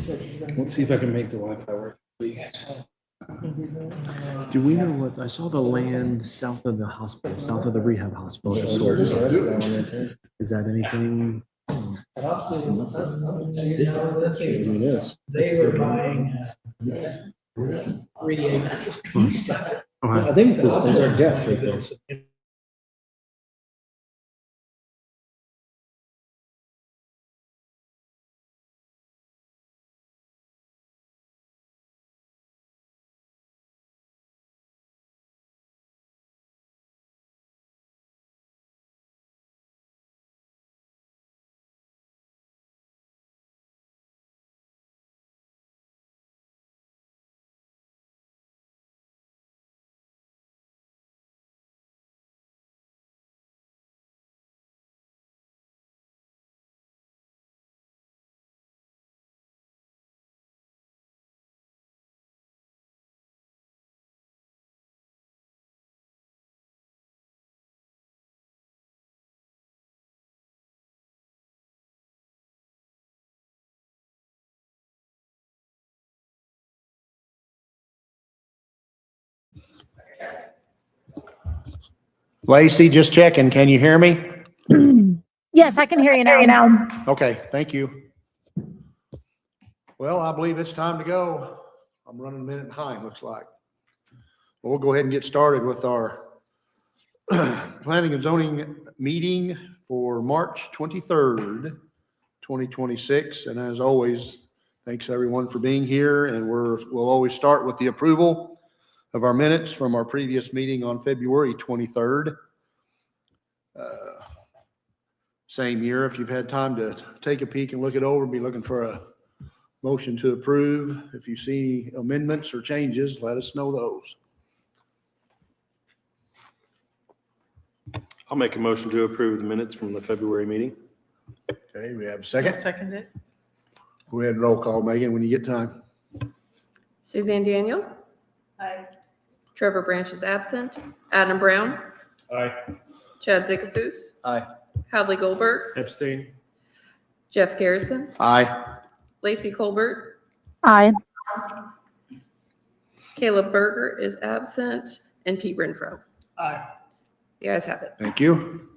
Let's see if I can make the Wi-Fi work. Do we know what, I saw the land south of the hospital, south of the rehab hospital. Just sold. Is that anything? They were buying 3 acres. I think it says Ozark Gas right there. Lacey, just checking. Can you hear me? Yes, I can hear you now. Okay, thank you. Well, I believe it's time to go. I'm running a minute behind, looks like. Well, we'll go ahead and get started with our planning and zoning meeting for March 23rd, 2026. And as always, thanks everyone for being here. And we'll always start with the approval of our minutes from our previous meeting on February 23rd. Same year, if you've had time to take a peek and look it over, be looking for a motion to approve. If you see amendments or changes, let us know those. I'll make a motion to approve the minutes from the February meeting. Okay, we have a second. Second it. Go ahead and roll call, Megan, when you get time. Suzanne Daniel. Aye. Trevor Branch is absent. Adam Brown. Aye. Chad Zickafoose. Aye. Hadley Goldberg. Abstain. Jeff Garrison. Aye. Lacey Colbert. Aye. Caleb Berger is absent. And Pete Renfro. Aye. The ayes have it. Thank you.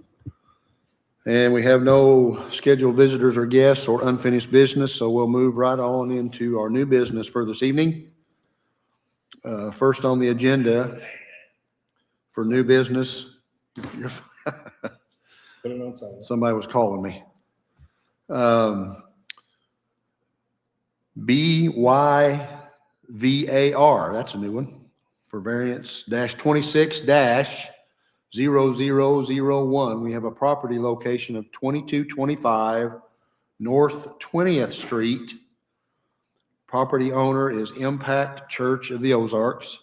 And we have no scheduled visitors or guests or unfinished business, so we'll move right on into our new business for this evening. First on the agenda for new business. Put it on silent. Somebody was calling me. BYVAR, that's a new one, for variance -26-0001. We have a property location of 2225 North 20th Street. Property owner is Impact Church of the Ozarks.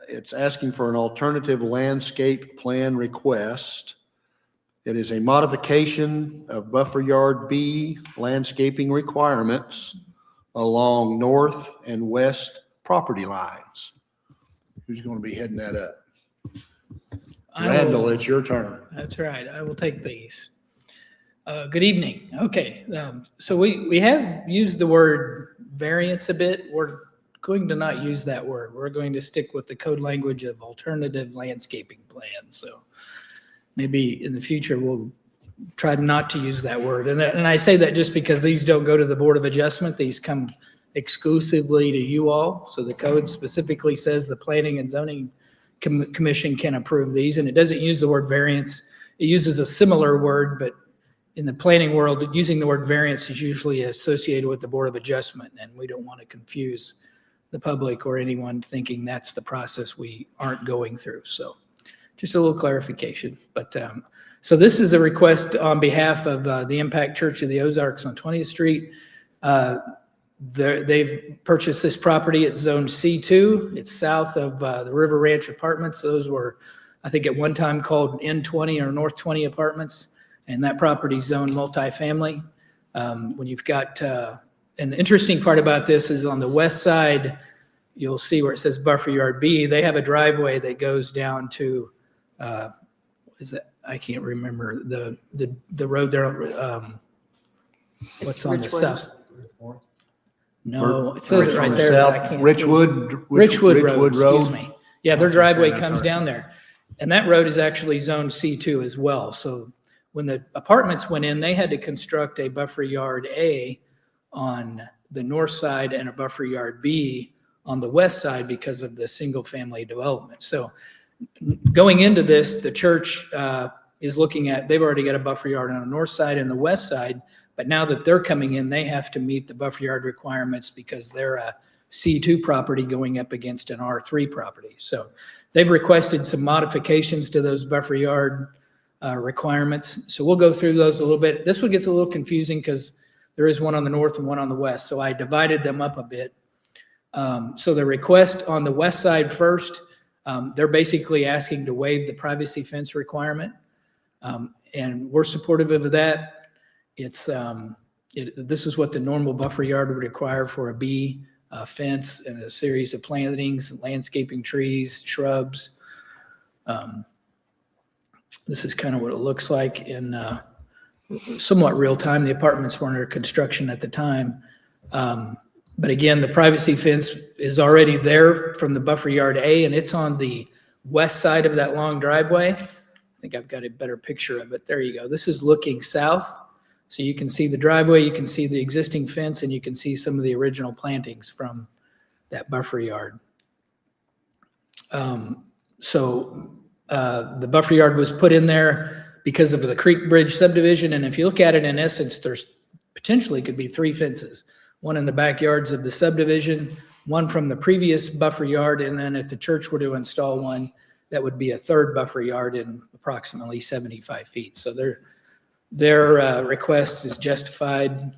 It's asking for an alternative landscape plan request. It is a modification of buffer yard B landscaping requirements along north and west property lines. Who's going to be heading that up? Randall, it's your turn. That's right. I will take these. Good evening. Okay. So we have used the word variance a bit. We're going to not use that word. We're going to stick with the code language of alternative landscaping plan. So maybe in the future, we'll try not to use that word. And I say that just because these don't go to the Board of Adjustment. These come exclusively to you all. So the code specifically says the Planning and Zoning Commission can approve these, and it doesn't use the word variance. It uses a similar word, but in the planning world, using the word variance is usually associated with the Board of Adjustment, and we don't want to confuse the public or anyone thinking that's the process we aren't going through. So just a little clarification. But so this is a request on behalf of the Impact Church of the Ozarks on 20th Street. They've purchased this property at Zone C2. It's south of the River Ranch Apartments. Those were, I think, at one time called N20 or North 20 Apartments, and that property zoned multifamily. When you've got, and the interesting part about this is on the west side, you'll see where it says buffer yard B. They have a driveway that goes down to, is it? I can't remember the road there. What's on the south? No, it says it On right the there. but I south, can't see. Richwood. Richwood Road, excuse me. Yeah, their Okay, driveway sorry, comes sorry. down there. And that road is actually zone C2 as well. So when the apartments went in, they had to construct a buffer yard A on the north side and a buffer yard B on the west side because of the single family development. So going into this, the church is looking at, they've already got a buffer yard on the north side and the west side. But now that they're coming in, they have to meet the buffer yard requirements because they're a C2 property going up against an R3 property. So they've requested some modifications to those buffer yard requirements. So we'll go through those a little bit. This one gets a little confusing because there is one on the north and one on the west. So I divided them up a bit. So the request on the west side first, they're basically asking to waive the privacy fence requirement. And we're supportive of that. It's this is what the normal buffer yard would require for a B fence and a series of plantings, landscaping, trees, shrubs. This is kind of what it looks like in somewhat real time. The apartments were under construction at the time. But again, the privacy fence is already there from the buffer yard A, and it's on the west side of that long driveway. I think I've got a better picture of it. There you go. This is looking south. So you can see the driveway, you can see the existing fence, and you can see some of the original plantings from that buffer yard. The buffer yard was put in there because of the Creek Bridge subdivision. And if you look at it in essence, there's potentially could be 3 fences. One in the backyards of the subdivision, one from the previous buffer yard, and then if the church were to install one, that would be a 3rd buffer yard in approximately 75 feet. So their request is justified.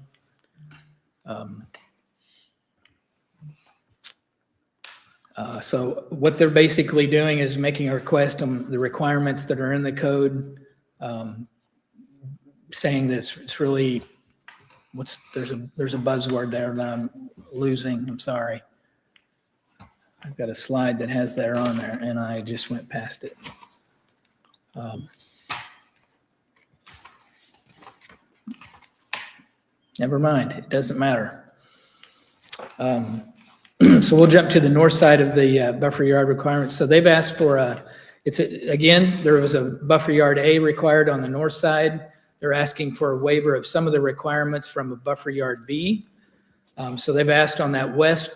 So what they're basically doing is making a request on the requirements that are in the code, saying that it's really, there's a buzzword there that I'm losing. I'm sorry. I've got a slide that has that on there and I just went past it. Never mind, it doesn't matter. So we'll jump to the north side of the buffer yard requirements. So they've asked for again, there was a buffer yard A required on the north side. They're asking for a waiver of some of the requirements from a buffer yard B. So they've asked on that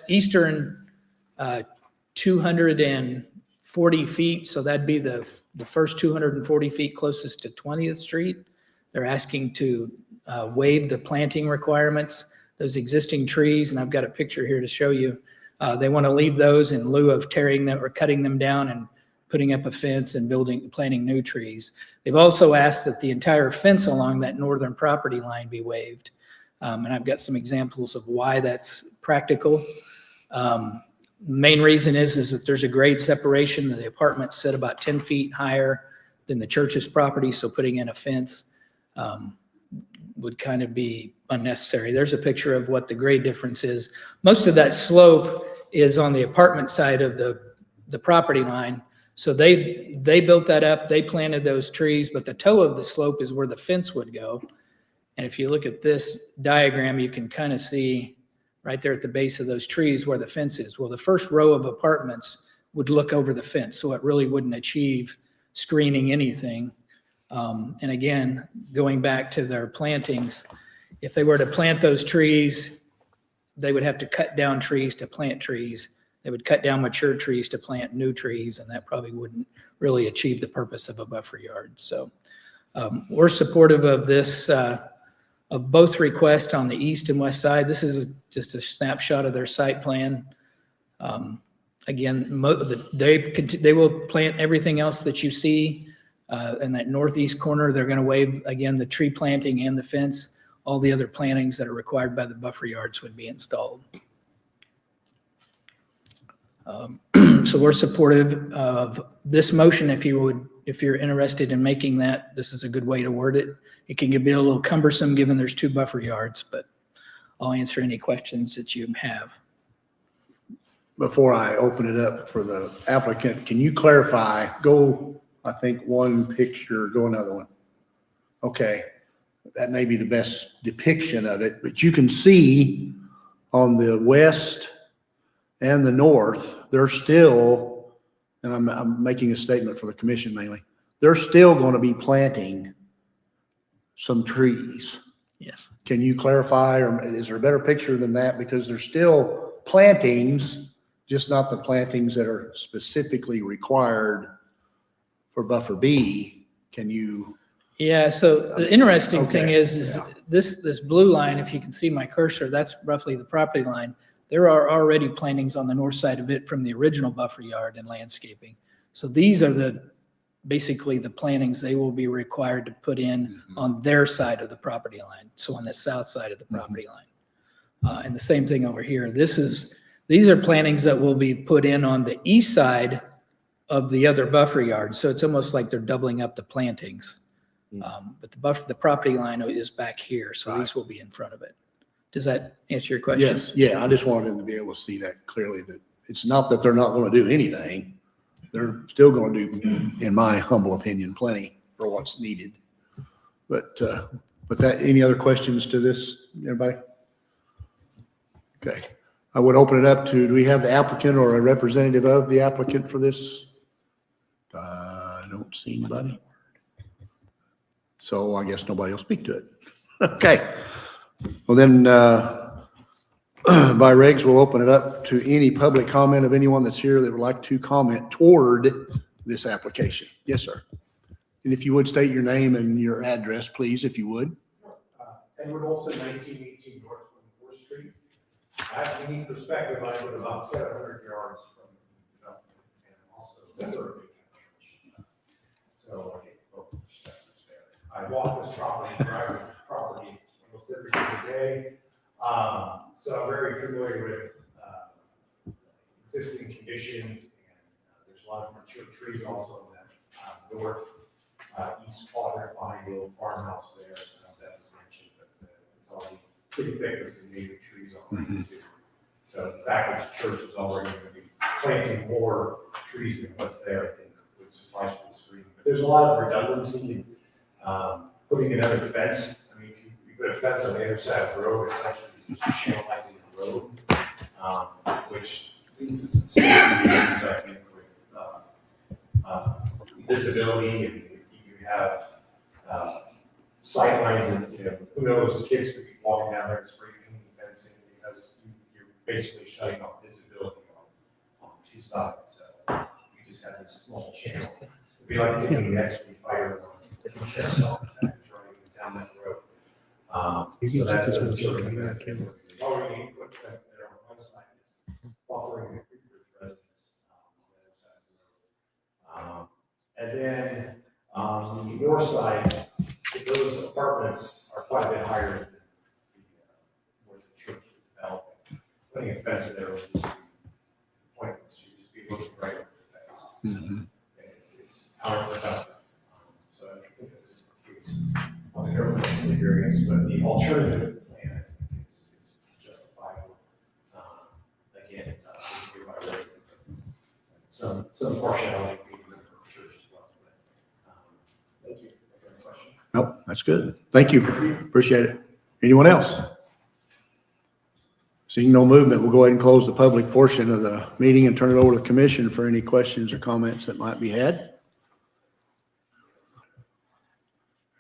eastern 240 feet. So that'd be the first 240 feet closest to 20th Street. They're asking to waive the planting requirements, those existing trees, and I've got a picture here to show you. They want to leave those in lieu of tearing them or cutting them down and putting up a fence and planting new trees. They've also asked that the entire fence along that northern property line be waived. And I've got some examples of why that's practical. Main reason is that there's a grade separation. The apartments sit about 10 feet higher than the church's property, so putting in a fence would kind of be unnecessary. There's a picture of what the grade difference is. Most of that slope is on the apartment side of the property line. So they built that up, they planted those trees, but the toe of the slope is where the fence would go. And if you look at this diagram, you can kind of see right there at the base of those trees where the fence is. Well, the first row of apartments would look over the fence, so it really wouldn't achieve screening anything. And again, going back to their plantings, if they were to plant those trees, they would have to cut down trees to plant trees. They would cut down mature trees to plant new trees, and that probably wouldn't really achieve the purpose of a buffer yard. So we're supportive of this, of both requests on the east and west side. This is just a snapshot of their site plan. Again, they will plant everything else that you see. In that northeast corner, they're going to waive, again, the tree planting and the fence. All the other plantings that are required by the buffer yards would be installed. So we're supportive of this motion. If you're interested in making that, this is a good way to word it. It can be a little cumbersome given there's 2 buffer yards, but I'll answer any questions that you have. Before I open it up for the applicant, can you clarify, I think one picture, go another one. Okay. that may be the best depiction of it, but you can see on the west and the north, they're still, and I'm making a statement for the commission mainly, they're still going to be planting some trees. Yes. Can you clarify, or is there a better picture than that? Because there's still plantings, just not the plantings that are specifically required for buffer B. Can you? Yeah, so the interesting thing Okay, is yeah. this blue line, if you can see my cursor, that's roughly the property line. There are already plantings on the north side of it from the original buffer yard and landscaping. So these are basically the plantings they will be required to put in on their side of the property line. So on the south side of the property line. And the same thing over here. These are plantings that will be put in on the east side of the other buffer yard. So it's almost like they're doubling up the plantings. But the property line is back here, so these will be in front of it. Does that answer your question? Yes, yeah, I just wanted them to be able to see that clearly, that it's not that they're not going to do anything. They're still going to do, in my humble opinion, plenty for what's needed. But that, any other questions to this, everybody? Okay, I would open it up to, do we have the applicant or a representative of the applicant for this? I don't see anybody. So I guess nobody will speak to it. Okay. Well, then, by regs, we'll open it up to any public comment of anyone that's here that would like to comment toward this application. Yes, sir. And if you would state your name and your address, please, if you would. Edward Olson, 1918 North 24th Street. I have a unique perspective. I live about 700 yards from the development and also member of the church. So I get both perspectives there. I walk this property, drive this property almost every single day. So I'm very familiar with existing conditions, and there's a lot of mature trees also in that north east quadrant behind the old farmhouse there. That was mentioned, but it's already pretty thick with some native trees already too. So the fact that this church is already going to be planting more trees than what's there, I think would suffice for the screening. But there's a lot of redundancy in putting another fence. I mean, if you put a fence on the other side of the road, essentially just channelizing the road, which leads to some safety issues, I think, with visibility, and you have sight lines, and who knows, kids could be walking down there and spray painting fencing because you're basically shutting off visibility on two sides. So you just have this small channel. It'd be like taking an SV fire line, just off and driving down that road. So that's sort of already 8-foot fence there on one side. It's buffering the Creekridge residents on the other side of the road. And then on the north side, those apartments are quite a bit higher than where the church is developing. Putting a fence there would just be pointless. You'd just be looking right over the fence. And it's counterproductive. So I think that this is the case on the government variance, but the alternative plan is justifiable. Again, by resident. Some partiality being the church as well. Thank you. Any question? Nope, that's good. Thank you. Appreciate it. Anyone else? Seeing no movement, we'll go ahead and close the public portion of the meeting and turn it over to the commission for any questions or comments that might be had.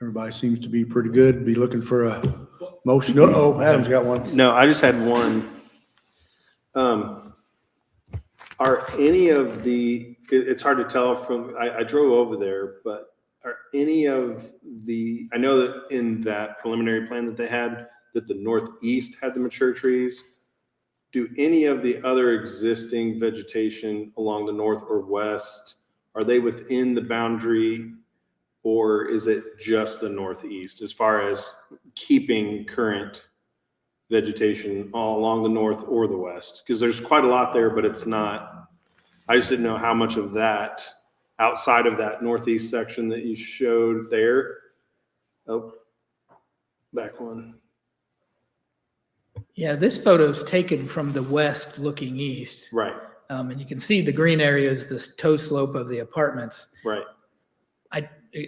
Everybody seems to be pretty good. Be looking for a motion. Uh-oh, Adam's got one. No, I just had one. Are any of it's hard to tell from, I drove over there, but are any of I know that in that preliminary plan that they had, that the northeast had the mature trees. Do any of the other existing vegetation along the north or west, are they within the boundary, or is it just the northeast as far as keeping current vegetation all along the north or the west? Because there's quite a lot there, but it's not, I just didn't know how much of that outside of that northeast section that you showed there. Oh, back one. Yeah, this photo is taken from the west looking east. Right, And you can see the green area is this toe slope of the apartments. right.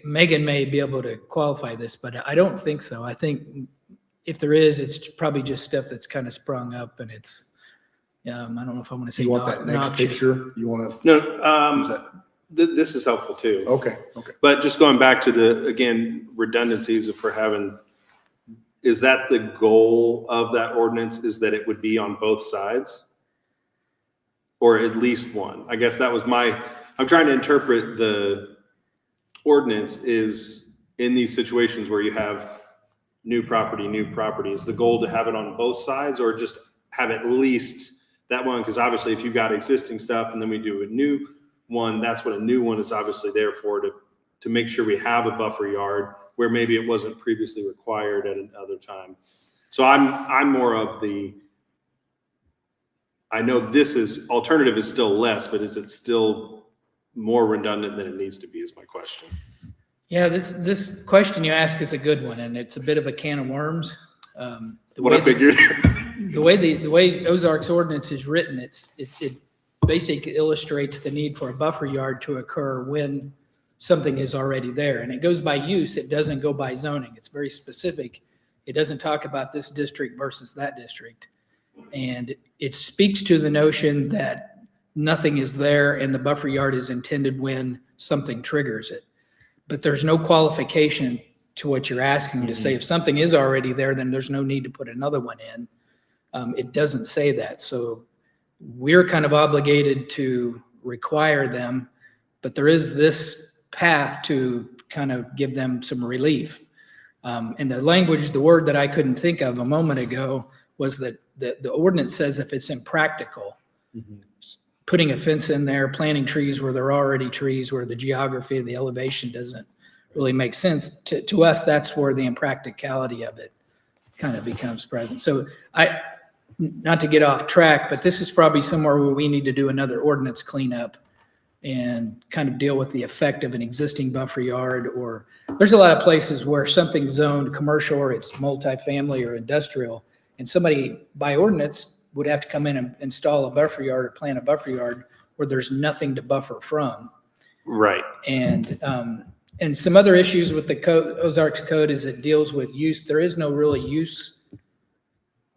Megan may be able to qualify this, but I don't think so. I think if there is, it's probably just stuff that's kind of sprung up and it's, I don't know if I want to say You want that next noxious. picture? You want to, No, this is helpful too. okay. But just going back to the, again, redundancies, if we're having, is that the goal of that ordinance, is that it would be on both sides? Or at least one? I guess that was I'm trying to interpret the ordinance is in these situations where you have new property, is the goal to have it on both sides or just have at least that one? Because obviously if you've got existing stuff and then we do a new one, that's what a new one is obviously there for, to make sure we have a buffer yard where maybe it wasn't previously required at another time. So I'm more of I know alternative is still less, but is it still more redundant than it needs to be is my question. Yeah, this question you ask is a good one, and it's a bit of a can of worms. What I figured. The way Ozark's ordinance is written, it basically illustrates the need for a buffer yard to occur when something is already there. And it goes by use, it doesn't go by zoning. It's very specific. It doesn't talk about this district versus that district. And it speaks to the notion that nothing is there and the buffer yard is intended when something triggers it. But there's no qualification to what you're asking to say if something is already there, then there's no need to put another one in. It doesn't say that. So we're kind of obligated to require them, but there is this path to kind of give them some relief. And the language, the word that I couldn't think of a moment ago was that the ordinance says if it's impractical, putting a fence in there, planting trees where there are already trees, where the geography of the elevation doesn't really make sense. To us, that's where the impracticality of it kind of becomes present. So not to get off track, but this is probably somewhere where we need to do another ordinance cleanup and kind of deal with the effect of an existing buffer yard. Or there's a lot of places where something's zoned commercial or it's multifamily or industrial, and somebody by ordinance would have to come in and install a buffer yard or plant a buffer yard where there's nothing to buffer from. Right. And some other issues with the code, Ozarks code, is it deals with use. There is no really use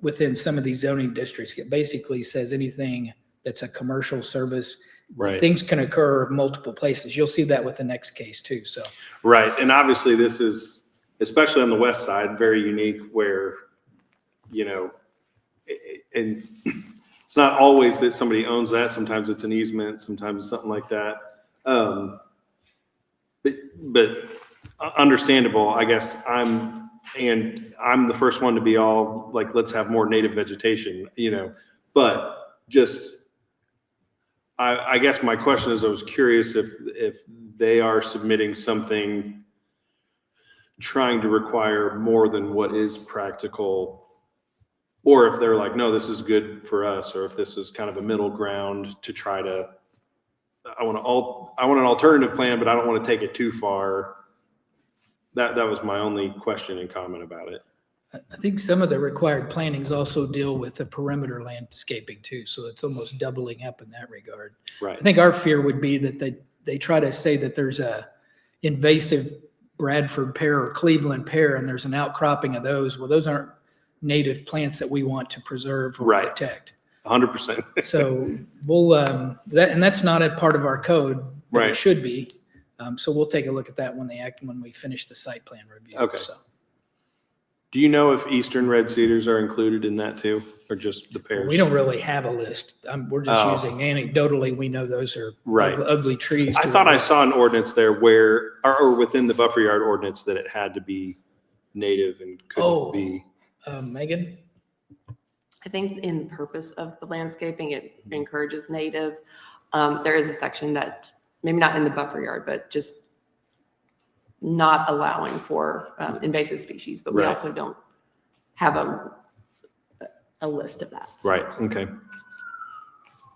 within some of these zoning districts. It basically says anything that's a commercial service. Right. Things can occur multiple places. You'll see that with the next case too. So. Right. And obviously this is, especially on the west side, very unique where, and it's not always that somebody owns that. Sometimes it's an easement, sometimes it's something like that. But understandable, I guess. I'm the first one to be all like, let's have more native vegetation, but just, I guess my question is, I was curious if they are submitting something trying to require more than what is practical, or if they're like, no, this is good for us, or if this is kind of a middle ground to try to, I want an alternative plan, but I don't want to take it too far. That was my only question and comment about it. I think some of the required plantings also deal with the perimeter landscaping too. So it's almost doubling up in that regard. Right. I think our fear would be that they try to say that there's a invasive Bradford pear or Cleveland pear, and there's an outcropping of those. Well, those aren't native plants that we want to preserve or Right. protect. 100%. So we'll, that's not a part of our code, but Right. it should be. So we'll take a look at that when we finish the site plan review. Okay. So. Do you know if eastern red cedars are included in that too, or just the pears? We don't really have a list. We're just Oh. using anecdotally, we know those are Right. ugly trees. I thought I saw an ordinance there where, or within the buffer yard ordinance, that it had to be native and couldn't be. Megan? I think in the purpose of the landscaping, it encourages native. There is a section that, maybe not in the buffer yard, but just not allowing for invasive species, but we Right. also don't have a list of that. So. Right, okay.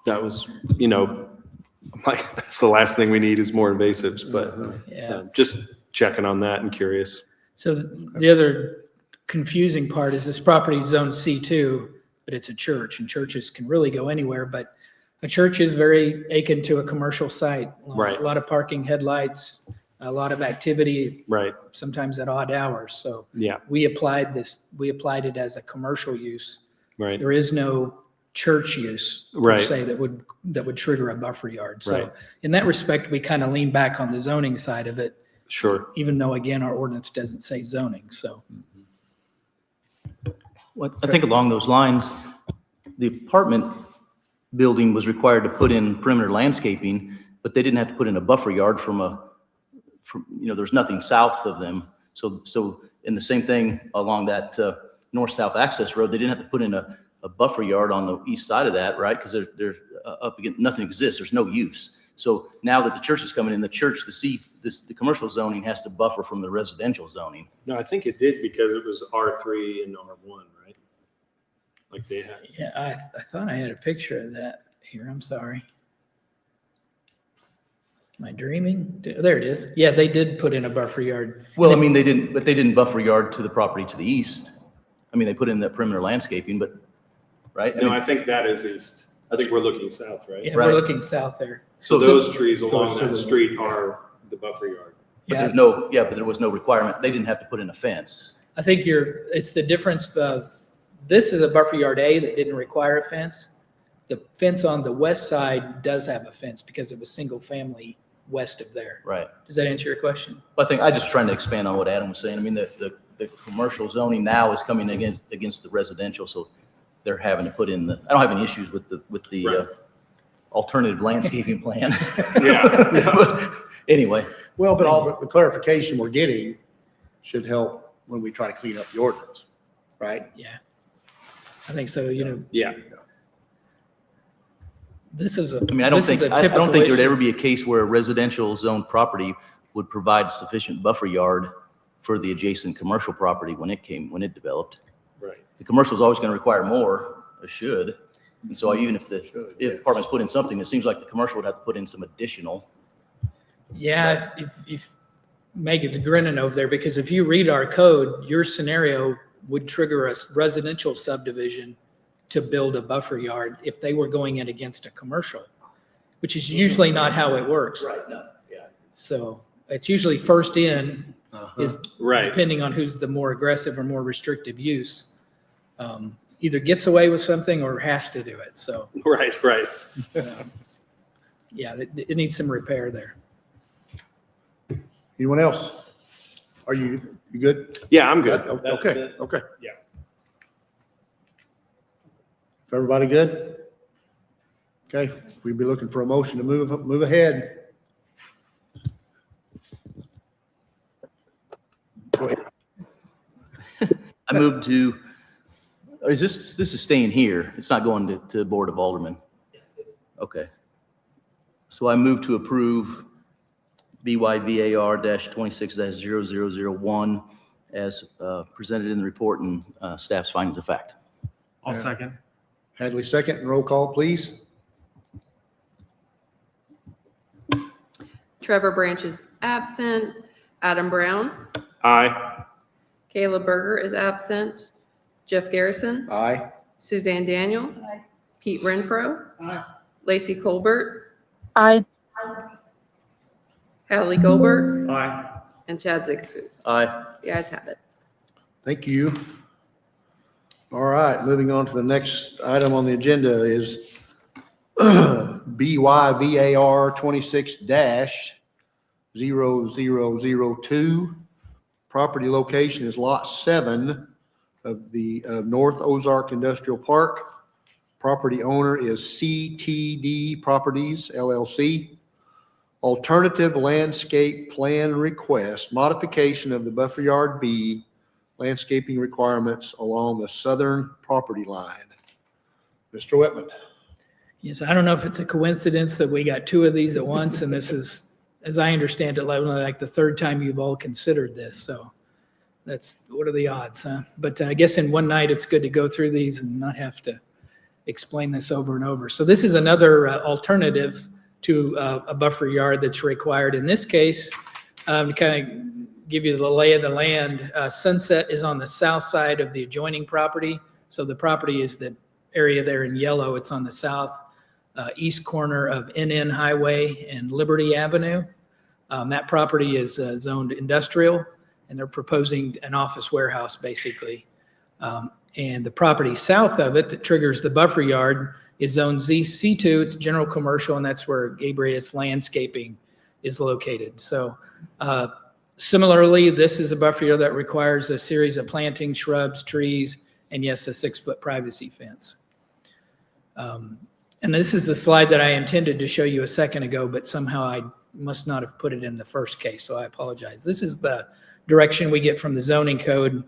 That was, like, that's the last thing we need is more invasives, but Yeah. just checking on that and curious. So the other confusing part is this property is zone C2, but it's a church, and churches can really go anywhere, but a church is very akin to a commercial site. Right. A lot of parking, headlights, a lot of activity, Right, sometimes at odd hours. So yeah, we applied it as a commercial use. right, There is no church use per Right. se that would trigger a buffer yard. So Right. in that respect, we kind of lean back on the zoning side of it, sure. even though again, our ordinance doesn't say zoning. So Well, I think along those lines, the apartment building was required to put in perimeter landscaping, but they didn't have to put in a buffer yard there's nothing south of them. So in the same thing along that north-south access road, they didn't have to put in a buffer yard on the east side of that, right? Because they're up against, nothing exists, there's no use. So now that the church is coming in, the commercial zoning has to buffer from the residential zoning. No, I think it did because it was R3 and R1, right? Like they had. yeah, I thought I had a picture of that here. I'm sorry. Am I dreaming? There it is. Yeah, they did put in a buffer yard. Well, I mean, they didn't buffer yard to the property to the east. I mean, they put in that perimeter landscaping, but, right? I No, mean, I think that is east. I think we're looking south, right? Yeah, Right. we're looking south there. So those trees along Goes to that the- street are the buffer yard. But Yeah, but there was no requirement. They didn't have to put in a fence. I think it's the difference of, this is a buffer yard A that didn't require a fence. The fence on the west side does have a fence because it was single family west of there. Right. Does that answer your question? Well, I think I just trying to expand on what Adam was saying. I mean, the commercial zoning now is coming against the residential, so they're having to put in I don't have any issues with the Right. alternative landscaping plan. Yeah. But anyway, Well, but all the clarification we're getting should help when we try to clean up the ordinance, right? Yeah. I think so, Yeah, this is a. I mean, I don't this is think a there typical would issue. ever be a case where a residential zone property would provide sufficient buffer yard for the adjacent commercial property when it developed. right. The commercial is always going to require more, or should. And so even if Should, if yes. apartments put in something, it seems like the commercial would have to put in some additional. Yeah, if Megan's grinning over there, because if you read our code, your scenario would trigger a residential subdivision to build a buffer yard if they were going in against a commercial, which is usually not how it works. No, yeah. So it's usually first in Uh-huh. is Right. depending on who's the more aggressive or more restrictive use. Either gets away with something or has to do it. So, Right, right. yeah, it needs some repair there. Anyone else? Are you good? Yeah, I'm good. Okay, okay. Yeah. Is everybody good? Okay, we'd be looking for a motion to move ahead. Go ahead. I moved to, or this is staying here. It's not going to Board of Aldermen. Okay. So I move to approve BYVAR-26-0001 as presented in the report and staff's findings of fact. I'll Yeah. second. Hadley second, and roll call, please. Trevor Branch is absent. Adam Brown. Aye. Kayla Berger is absent. Jeff Garrison. Aye. Suzanne Daniel. Pete Renfro. Lacey Colbert. Aye. Hallie Goldberg. Aye. And Chad Zickafoos. Aye. The ayes have it. Thank you. All right, moving on to the next item on the agenda is BYVAR 26-0002. Property location is Lot 7 of the North Ozark Industrial Park. Property owner is CTD Properties LLC. Alternative landscape plan request, modification of the buffer yard B landscaping requirements along the southern property line. Mr. Whitman. Yes, I don't know if it's a coincidence that we got two of these at once, and this is, as I understand it, like the third time you've all considered this, so what are the odds, huh? But I guess in one night, it's good to go through these and not have to explain this over and over. So this is another alternative to a buffer yard that's required. In this case, to kind of give you the lay of the land, Sunset is on the south side of the adjoining property. So the property is the area there in yellow. It's on the south east corner of NN Highway and Liberty Avenue. That property is zoned industrial, and they're proposing an office warehouse, basically. And the property south of it that triggers the buffer yard is zone ZC2. It's general commercial, and that's where Gabrius Landscaping is located. So similarly, this is a buffer yard that requires a series of plantings, shrubs, trees, and yes, a 6-foot privacy fence. And this is the slide that I intended to show you a second ago, but somehow I must not have put it in the first case, so I apologize. This is the direction we get from the zoning code.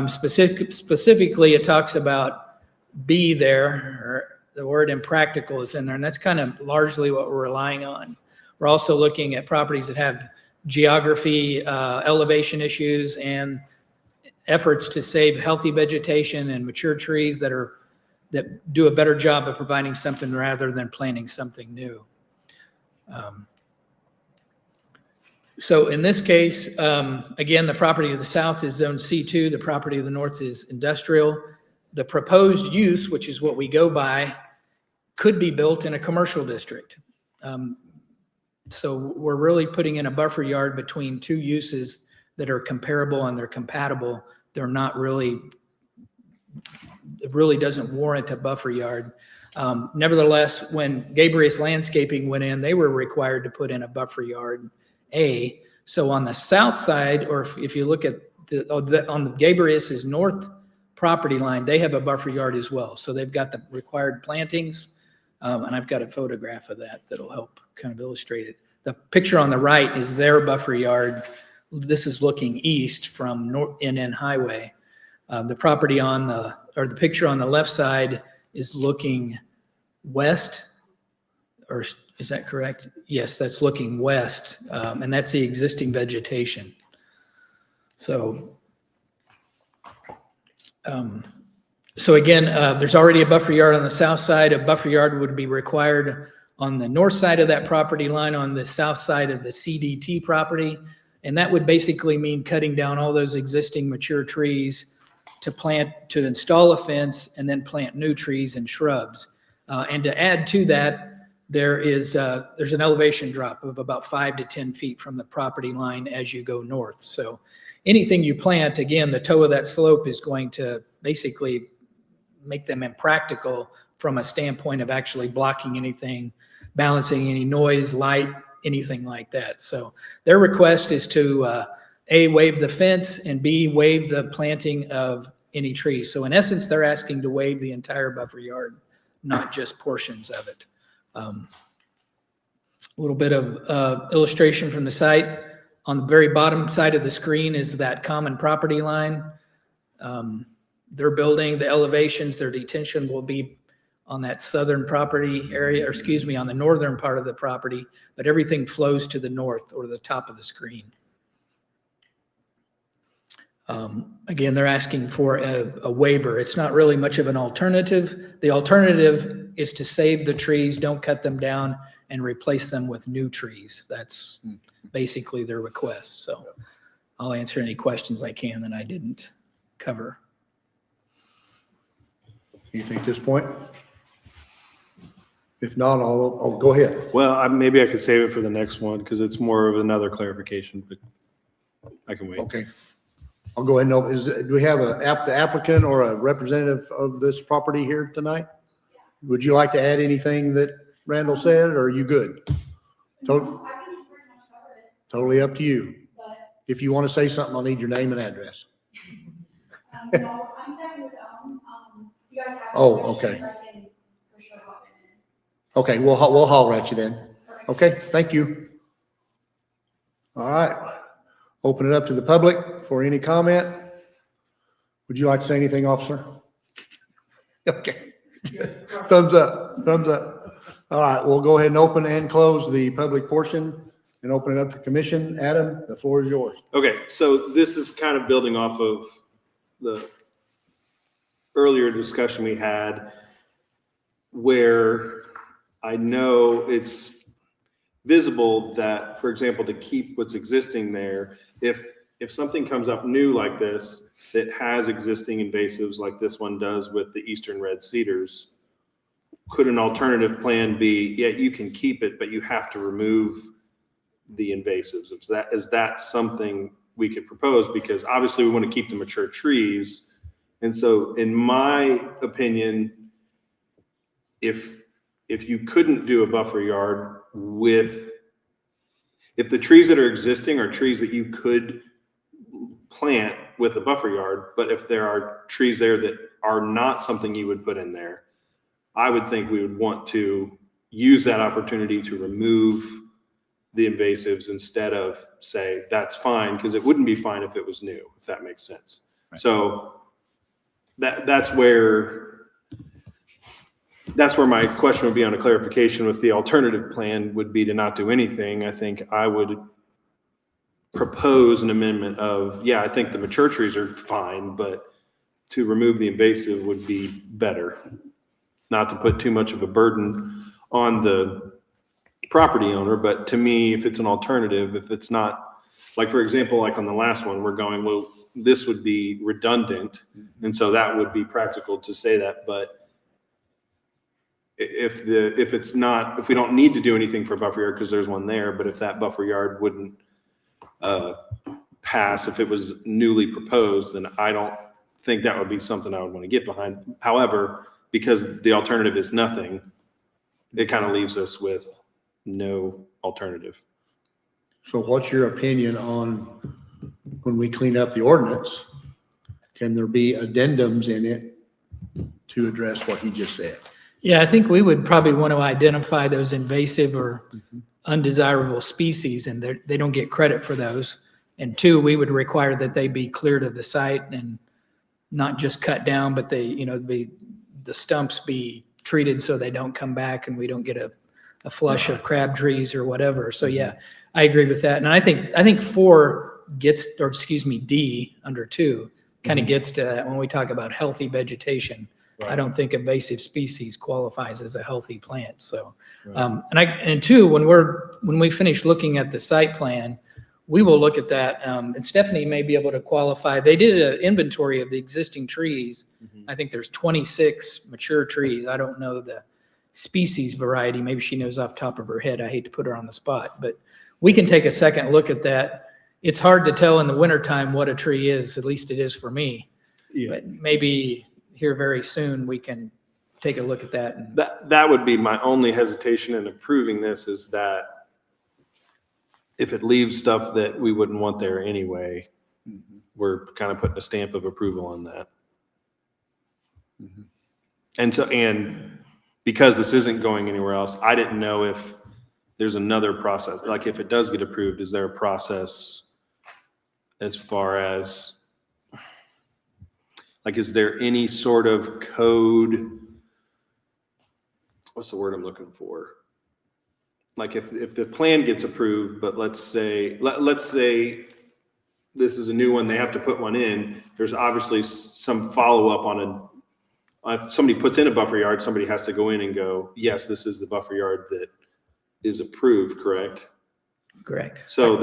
Specifically, it talks about B there, or the word impractical is in there, and that's kind of largely what we're relying on. We're also looking at properties that have geography, elevation issues, and efforts to save healthy vegetation and mature trees that do a better job of providing something rather than planting something new. So in this case, again, the property to the south is zone C2. The property to the north is industrial. The proposed use, which is what we go by, could be built in a commercial district. So we're really putting in a buffer yard between two uses that are comparable and they're compatible. They're not really, it really doesn't warrant a buffer yard. Nevertheless, when Gabrius Landscaping went in, they were required to put in a buffer yard A. So on the south side, or if you look at on the Gabrius's north property line, they have a buffer yard as well. So they've got the required plantings, and I've got a photograph of that that'll help kind of illustrate it. The picture on the right is their buffer yard. This is looking east from NN Highway. The property on the picture on the left side is looking west, or is that correct? Yes, that's looking west, and that's the existing vegetation. So, so again, there's already a buffer yard on the south side. A buffer yard would be required on the north side of that property line, on the south side of the CDT property. And that would basically mean cutting down all those existing mature trees to install a fence and then plant new trees and shrubs. And to add to that, there's an elevation drop of about 5 to 10 feet from the property line as you go north. So anything you plant, again, the toe of that slope is going to basically make them impractical from a standpoint of actually blocking anything, balancing any noise, light, anything like that. So their request is to A, waive the fence, and B, waive the planting of any trees. So in essence, they're asking to waive the entire buffer yard, not just portions of it. A little bit of illustration from the site. On the very bottom side of the screen is that common property line. Their building, the elevations, their detention will be on that southern property area, or excuse me, on the northern part of the property, but everything flows to the north or the top of the screen. Again, they're asking for a waiver. It's not really much of an alternative. The alternative is to save the trees, don't cut them down, and replace them with new trees. That's basically their request. So I'll answer any questions I can that I didn't cover. Anything at this point? If not, I'll go ahead. Well, maybe I could save it for the next one because it's more of another clarification, but I can wait. Okay. I'll go ahead and do we have the applicant or a representative of this property here tonight? Would you like to add anything that Randall said, or are you good? Totally up to you. If you want to say something, I'll need your name and address. No, I'm second with you guys have. Oh, okay. Okay, we'll holler at you then. Okay, thank you. All right. Open it up to the public for any comment. Would you like to say anything, officer? Okay. Thumbs up, thumbs up. All right, we'll go ahead and open and close the public portion and open it up to commission. Adam, the floor is yours. Okay, so this is kind of building off of the earlier discussion we had where I know it's visible that, for example, to keep what's existing there, if something comes up new like this that has existing invasives like this one does with the eastern red cedars, could an alternative plan be, yeah, you can keep it, but you have to remove the invasives? Is that something we could propose? Because obviously we want to keep the mature trees. And so in my opinion, if you couldn't do a buffer yard if the trees that are existing are trees that you could plant with a buffer yard, but if there are trees there that are not something you would put in there, I would think we would want to use that opportunity to remove the invasives instead of say, that's fine, because it wouldn't be fine if it was new, if that makes sense. Right. So that's where my question would be on a clarification with the alternative plan would be to not do anything. I think I would propose an amendment of, yeah, I think the mature trees are fine, but to remove the invasive would be better. Not to put too much of a burden on the property owner, but to me, if it's an alternative, if it's not, like, for example, like on the last one, we're going, well, this would be redundant. And so that would be practical to say that, but if we don't need to do anything for a buffer yard because there's one there, but if that buffer yard wouldn't pass, if it was newly proposed, then I don't think that would be something I would want to get behind. However, because the alternative is nothing, it kind of leaves us with no alternative. So what's your opinion on when we clean up the ordinance? Can there be addendums in it to address what he just said? Yeah, I think we would probably want to identify those invasive or undesirable species, and they don't get credit for those. And two, we would require that they be cleared of the site and not just cut down, but the stumps be treated so they don't come back and we don't get a flush of crab trees or whatever. So yeah, I agree with that. And I think D under 2 kind of gets to that when we talk about healthy vegetation. I don't think invasive species qualifies as a healthy plant. So, and two, when we finish looking at the site plan, we will look at that. And Stephanie may be able to qualify. They did an inventory of the existing trees. I think there's 26 mature trees. I don't know the species variety. Maybe she knows off the top of her head. I hate to put her on the spot, but we can take a second look at that. It's hard to tell in the wintertime what a tree is, at least it is for me. Yeah. But maybe here very soon we can take a look at that. And that would be my only hesitation in approving this, is that if it leaves stuff that we wouldn't want there anyway, we're kind of putting a stamp of approval on that. And because this isn't going anywhere else, I didn't know if there's another process. Like if it does get approved, is there a process as far as, like, is there any sort of code? What's the word I'm looking for? Like if the plan gets approved, but let's say this is a new one, they have to put one in. There's obviously some follow-up on if somebody puts in a buffer yard, somebody has to go in and go, yes, this is the buffer yard that is approved, correct? Correct. So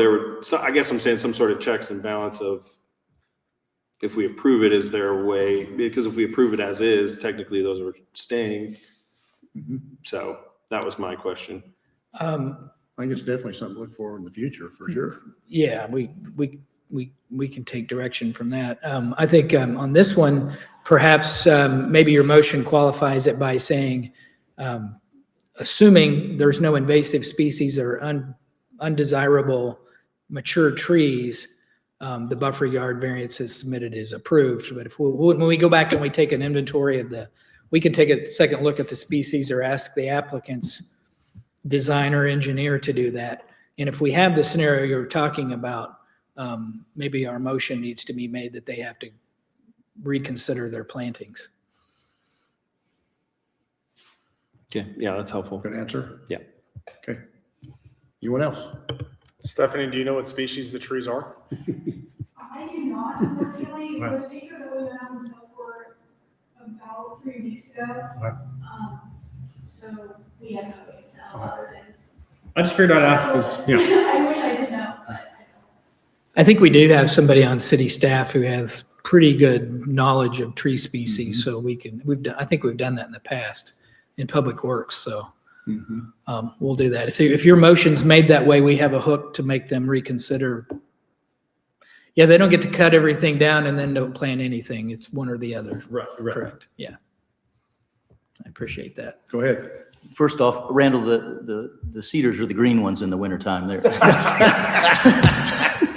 I guess I'm saying some sort of checks and balance of, if we approve it, is there a way? Because if we approve it as is, technically those are staying. So that was my question. I think it's definitely something to look for in the future, for sure. Yeah, we can take direction from that. I think on this one, perhaps maybe your motion qualifies it by saying, assuming there's no invasive species or undesirable mature trees, the buffer yard variance is submitted is approved. But when we go back and we take an inventory of we can take a second look at the species or ask the applicant's designer or engineer to do that. And if we have the scenario you're talking about, maybe our motion needs to be made that they have to reconsider their plantings. Okay, yeah, that's helpful. Good answer? Yeah. Okay. Anyone else? Stephanie, do you know what species the trees are? I do not, unfortunately. It was a picture that we went out and looked for about 3 weeks ago. So we had no way to tell other than. I just figured I'd ask because, I wish I did know, but I don't. I think we do have somebody on city staff who has pretty good knowledge of tree species, so I think we've done that in the past in Public Works. So we'll do that. If your motion's made that way, we have a hook to make them reconsider. Yeah, they don't get to cut everything down and then don't plan anything. It's one or the other. Right, Correct. Yeah. I appreciate that. Go ahead. First off, Randall, the cedars are the green ones in the wintertime there.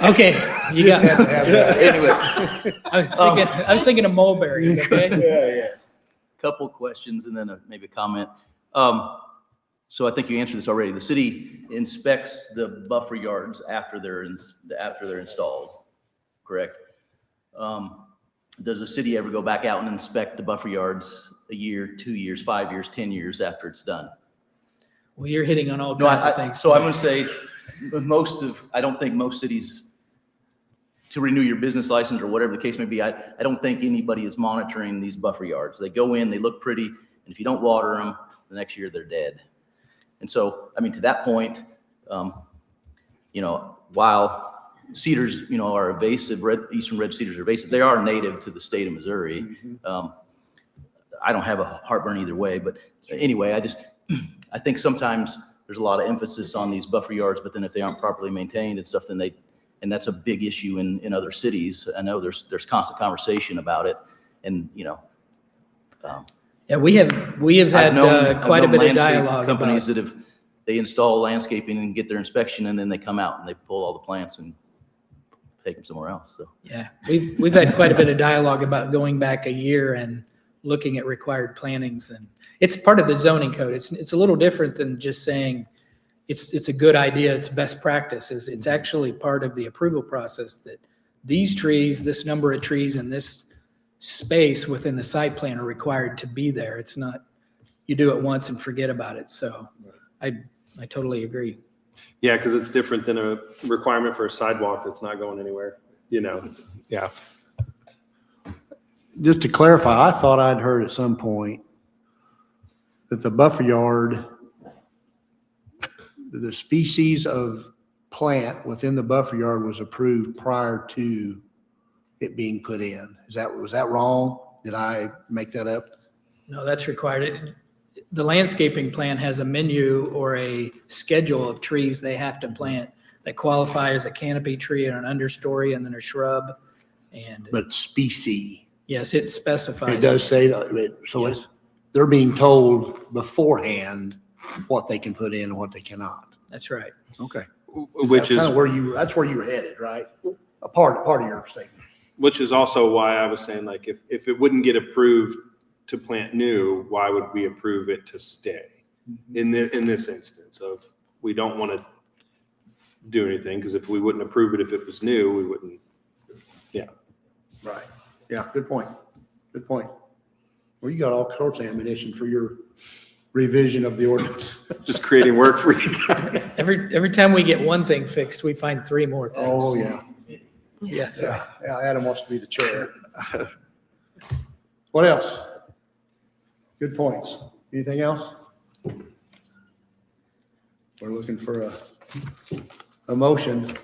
Okay, you got, Had to have that. Anyway. I was thinking of mulberries, okay? Couple questions and then maybe a comment. So I think you answered this already. The city inspects the buffer yards after they're installed, correct? Does the city ever go back out and inspect the buffer yards a year, 2 years, 5 years, 10 years after it's done? Well, you're hitting on all No, kinds of things. so I'm going to say I don't think most cities, to renew your business license or whatever the case may be, I don't think anybody is monitoring these buffer yards. They go in, they look pretty, and if you don't water them, the next year they're dead. And so, I mean, to that point, while cedars, are invasive, eastern red cedars are invasive, they are native to the state of Missouri. I don't have a heartburn either way, but anyway, I think sometimes there's a lot of emphasis on these buffer yards, but then if they aren't properly maintained and stuff, then and that's a big issue in other cities. I know there's constant conversation about it, and Yeah, we have had quite a bit of dialogue companies about. that they install landscaping and get their inspection, and then they come out and they pull all the plants and take them somewhere else. So Yeah, we've had quite a bit of dialogue about going back a year and looking at required plantings, and it's part of the zoning code. It's a little different than just saying it's a good idea, it's best practices. It's actually part of the approval process that these trees, this number of trees in this space within the site plan are required to be there. It's not, you do it once and forget about it. So I totally agree. Yeah, because it's different than a requirement for a sidewalk that's not going anywhere. Yeah. Just to clarify, I thought I'd heard at some point that the buffer yard, the species of plant within the buffer yard was approved prior to it being put in. Was that wrong? Did I make that up? No, that's required. The landscaping plan has a menu or a schedule of trees they have to plant that qualify as a canopy tree and an understory and then a shrub. And But species, yes, it specifies. it does say that, so Yes. they're being told beforehand what they can put in and what they cannot. That's right. Okay. Which That's is kinda that's where you were headed, right? A part of your statement. Which is also why I was saying, like, if it wouldn't get approved to plant new, why would we approve it to stay? In this instance of, we don't want to do anything, because if we wouldn't approve it if it was new, we wouldn't. Right. Yeah, good point. Good point. Well, you got all sorts of ammunition for your revision of the ordinance. Just creating work for you guys. Every time we get one thing fixed, we find three more things. Oh, yeah. Yes. Yeah, Adam wants to be the chair. What else? Good points. Anything else? We're looking for a motion.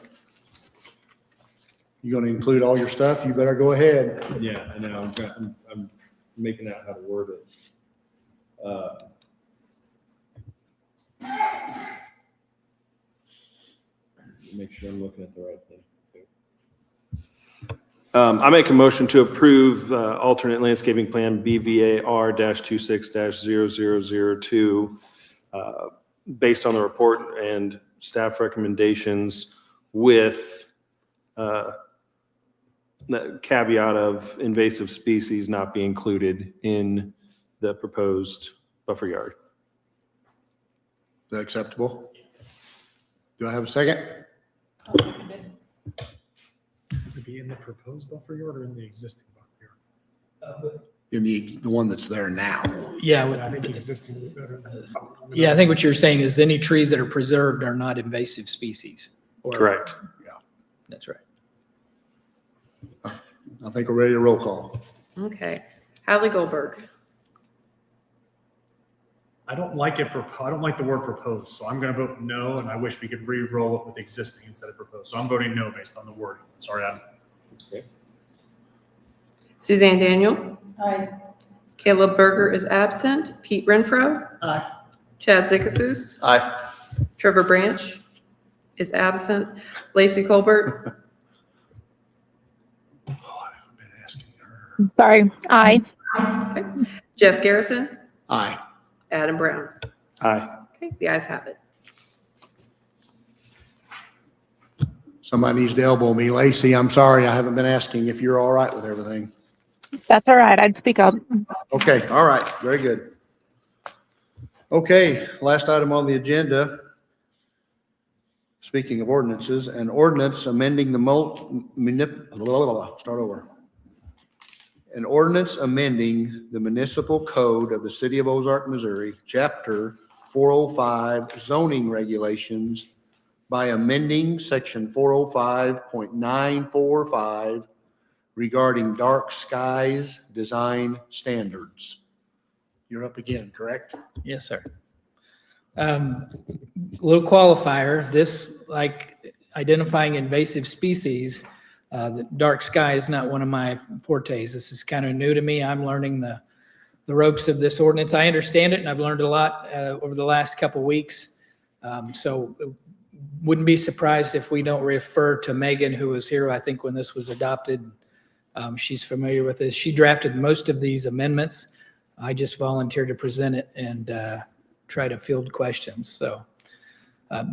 You gonna include all your stuff? You better go ahead. Yeah, I know. I'm making out how to word it. Make sure I'm looking at the right thing. I make a motion to approve alternate landscaping plan BVAR-26-0002 based on the report and staff recommendations with the caveat of invasive species not be included in the proposed buffer yard. Is that acceptable? Do I have a second? Would it be in the proposed buffer yard or in the existing buffer yard? In the one that's there now? Yeah. I think existing would be better than. Yeah, I think what you're saying is any trees that are preserved are not invasive species. Correct. That's right. I think we're ready to roll call. Okay. Hadley Goldberg, I don't like the word proposed, so I'm going to vote no, and I wish we could re-roll it with existing instead of proposed. So I'm voting no based on the wording. Sorry, Adam. Suzanne Daniel. Caleb Berger is absent. Pete Renfro. Chad Zickafoos, Aye. Trevor Branch is absent. Lacey Colbert, Oh, I haven't been asking her. Sorry. Aye. Jeff Garrison, Aye. Adam Brown. Aye. Okay, the ayes have it. Somebody needs to elbow me. Lacey, I'm sorry, I haven't been asking if you're all right with everything. That's all right. I'd speak up. Okay, all right, very good. Okay, last item on the agenda. Speaking of ordinances, an ordinance amending the start over. An ordinance amending the municipal code of the city of Ozark, Missouri, chapter 405 zoning regulations by amending section 405.945 regarding dark skies design standards. You're up again, correct? Yes, sir. Little qualifier, this, like identifying invasive species, the dark sky is not one of my fortes. This is kind of new to me. I'm learning the ropes of this ordinance. I understand it, and I've learned a lot over the last couple of weeks. So wouldn't be surprised if we don't refer to Megan, who was here, I think, when this was adopted. She's familiar with this. She drafted most of these amendments. I just volunteered to present it and try to field questions. So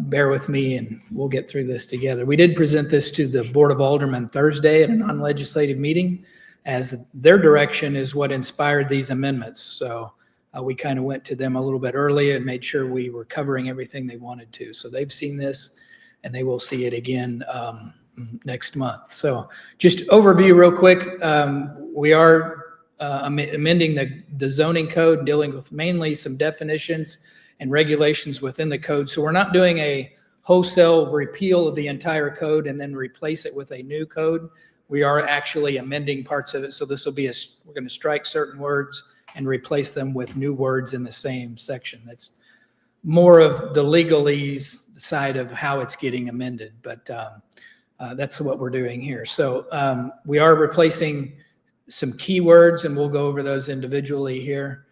bear with me and we'll get through this together. We did present this to the Board of Aldermen Thursday at a non-legislative meeting, as their direction is what inspired these amendments. So we kind of went to them a little bit early and made sure we were covering everything they wanted to. So they've seen this and they will see it again next month. So just overview real quick. We are amending the zoning code, dealing with mainly some definitions and regulations within the code. So we're not doing a wholesale repeal of the entire code and then replace it with a new code. We are actually amending parts of it. So this will be we're going to strike certain words and replace them with new words in the same section. That's more of the legalese side of how it's getting amended, but that's what we're doing here. So we are replacing some keywords, and we'll go over those individually here.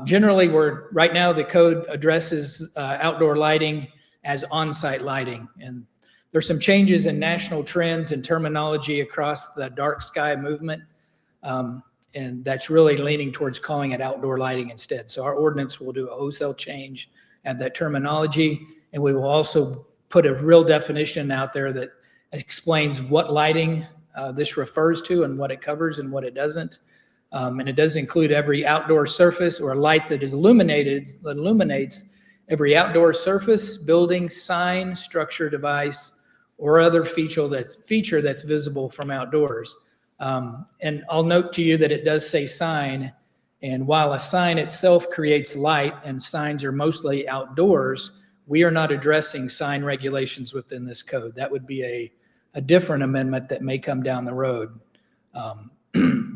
Generally, right now the code addresses outdoor lighting as on-site lighting, and there's some changes in national trends and terminology across the dark sky movement, and that's really leaning towards calling it outdoor lighting instead. So our ordinance will do a wholesale change at that terminology, and we will also put a real definition out there that explains what lighting this refers to and what it covers and what it doesn't. And it does include every outdoor surface or light that is illuminates every outdoor surface, building, sign, structure, device, or other feature that's visible from outdoors. And I'll note to you that it does say sign. And while a sign itself creates light and signs are mostly outdoors, we are not addressing sign regulations within this code. That would be a different amendment that may come down the road.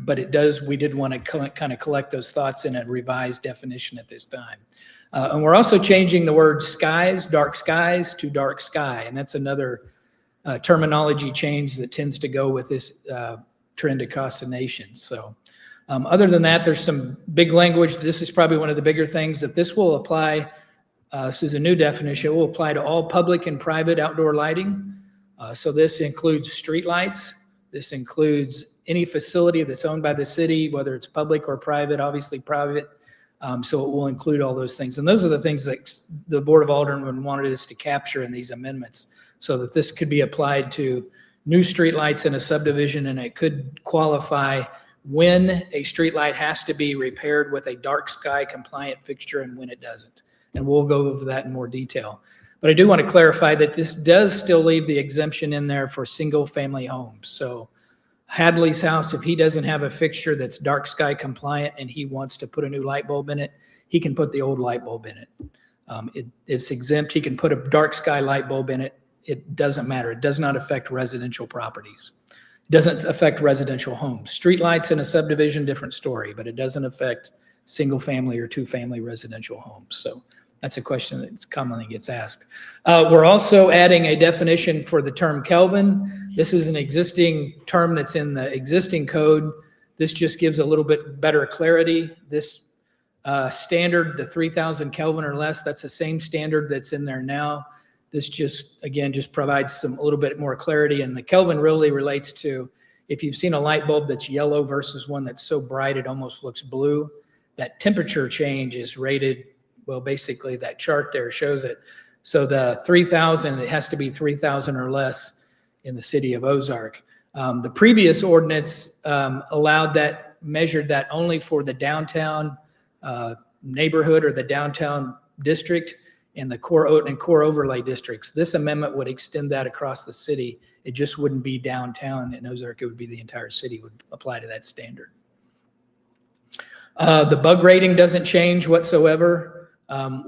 But we did want to kind of collect those thoughts in a revised definition at this time. And we're also changing the word skies, dark skies, to dark sky. And that's another terminology change that tends to go with this trend across the nation. So other than that, there's some big language. This is probably one of the bigger things that this will apply. This is a new definition. It will apply to all public and private outdoor lighting. So this includes streetlights. This includes any facility that's owned by the city, whether it's public or private, obviously private. So it will include all those things. And those are the things that the Board of Aldermen wanted us to capture in these amendments, so that this could be applied to new streetlights in a subdivision, and it could qualify when a streetlight has to be repaired with a dark sky compliant fixture and when it doesn't. And we'll go over that in more detail. But I do want to clarify that this does still leave the exemption in there for single family homes. So Hadley's house, if he doesn't have a fixture that's dark sky compliant and he wants to put a new light bulb in it, he can put the old light bulb in it. It's exempt. He can put a dark sky light bulb in it. It doesn't matter. It does not affect residential properties. It doesn't affect residential homes. Street lights in a subdivision, different story, but it doesn't affect single family or two family residential homes. So that's a question that commonly gets asked. We're also adding a definition for the term Kelvin. This is an existing term that's in the existing code. This just gives a little bit better clarity. This Standard, the 3,000 Kelvin or less, that's the same standard that's in there now. This just, again, just provides a little bit more clarity. And the Kelvin really relates to if you've seen a light bulb that's yellow versus one that's so bright it almost looks blue, that temperature change is rated, well, basically that chart there shows it. So the 3,000, it has to be 3,000 or less in the city of Ozark. The previous ordinance allowed that, measured that only for the downtown neighborhood or the downtown district and the core overlay districts. This amendment would extend that across the city. It just wouldn't be downtown in Ozark. It would be the entire city would apply to that standard. The bug rating doesn't change whatsoever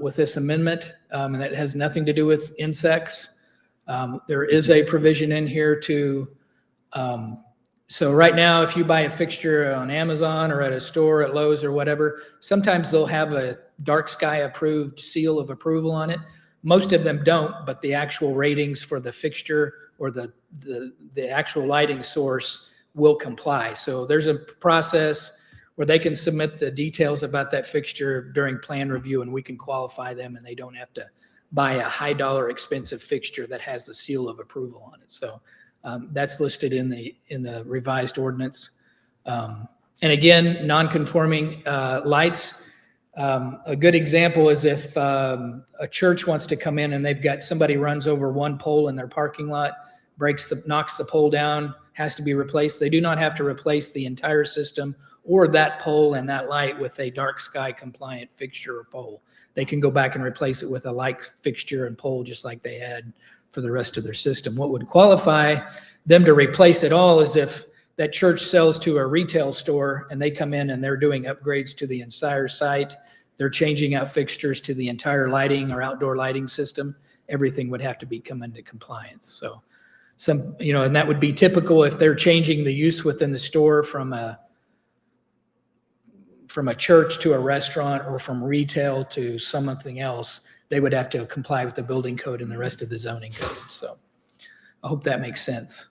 with this amendment, and that has nothing to do with insects. There is a provision in here to, so right now, if you buy a fixture on Amazon or at a store at Lowe's or whatever, sometimes they'll have a dark sky approved seal of approval on it. Most of them don't, but the actual ratings for the fixture or the actual lighting source will comply. So there's a process where they can submit the details about that fixture during plan review and we can qualify them and they don't have to buy a high dollar expensive fixture that has the seal of approval on it. So that's listed in the revised ordinance. And again, non-conforming lights. A good example is if a church wants to come in and they've got somebody runs over one pole in their parking lot, knocks the pole down, has to be replaced. They do not have to replace the entire system or that pole and that light with a dark sky compliant fixture or pole. They can go back and replace it with a like fixture and pole just like they had for the rest of their system. What would qualify them to replace it all is if that church sells to a retail store and they come in and they're doing upgrades to the entire site. They're changing out fixtures to the entire lighting or outdoor lighting system. Everything would have to be come into compliance. So and that would be typical if they're changing the use within the store from a church to a restaurant or from retail to something else, they would have to comply with the building code and the rest of the zoning code. So I hope that makes sense.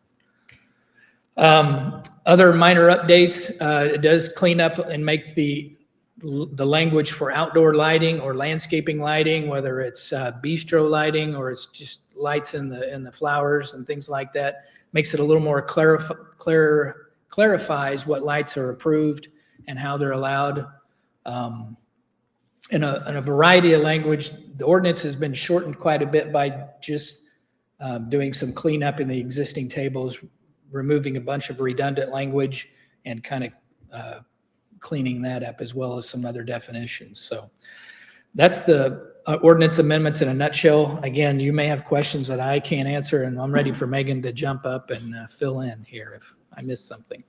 Other minor updates, it does clean up and make the language for outdoor lighting or landscaping lighting, whether it's bistro lighting or it's just lights in the flowers and things like that, makes it a little more clarifies what lights are approved and how they're allowed. In a variety of language, the ordinance has been shortened quite a bit by just doing some cleanup in the existing tables, removing a bunch of redundant language and kind of cleaning that up as well as some other definitions. So that's the ordinance amendments in a nutshell. Again, you may have questions that I can't answer, and I'm ready for Megan to jump up and fill in here if I missed something.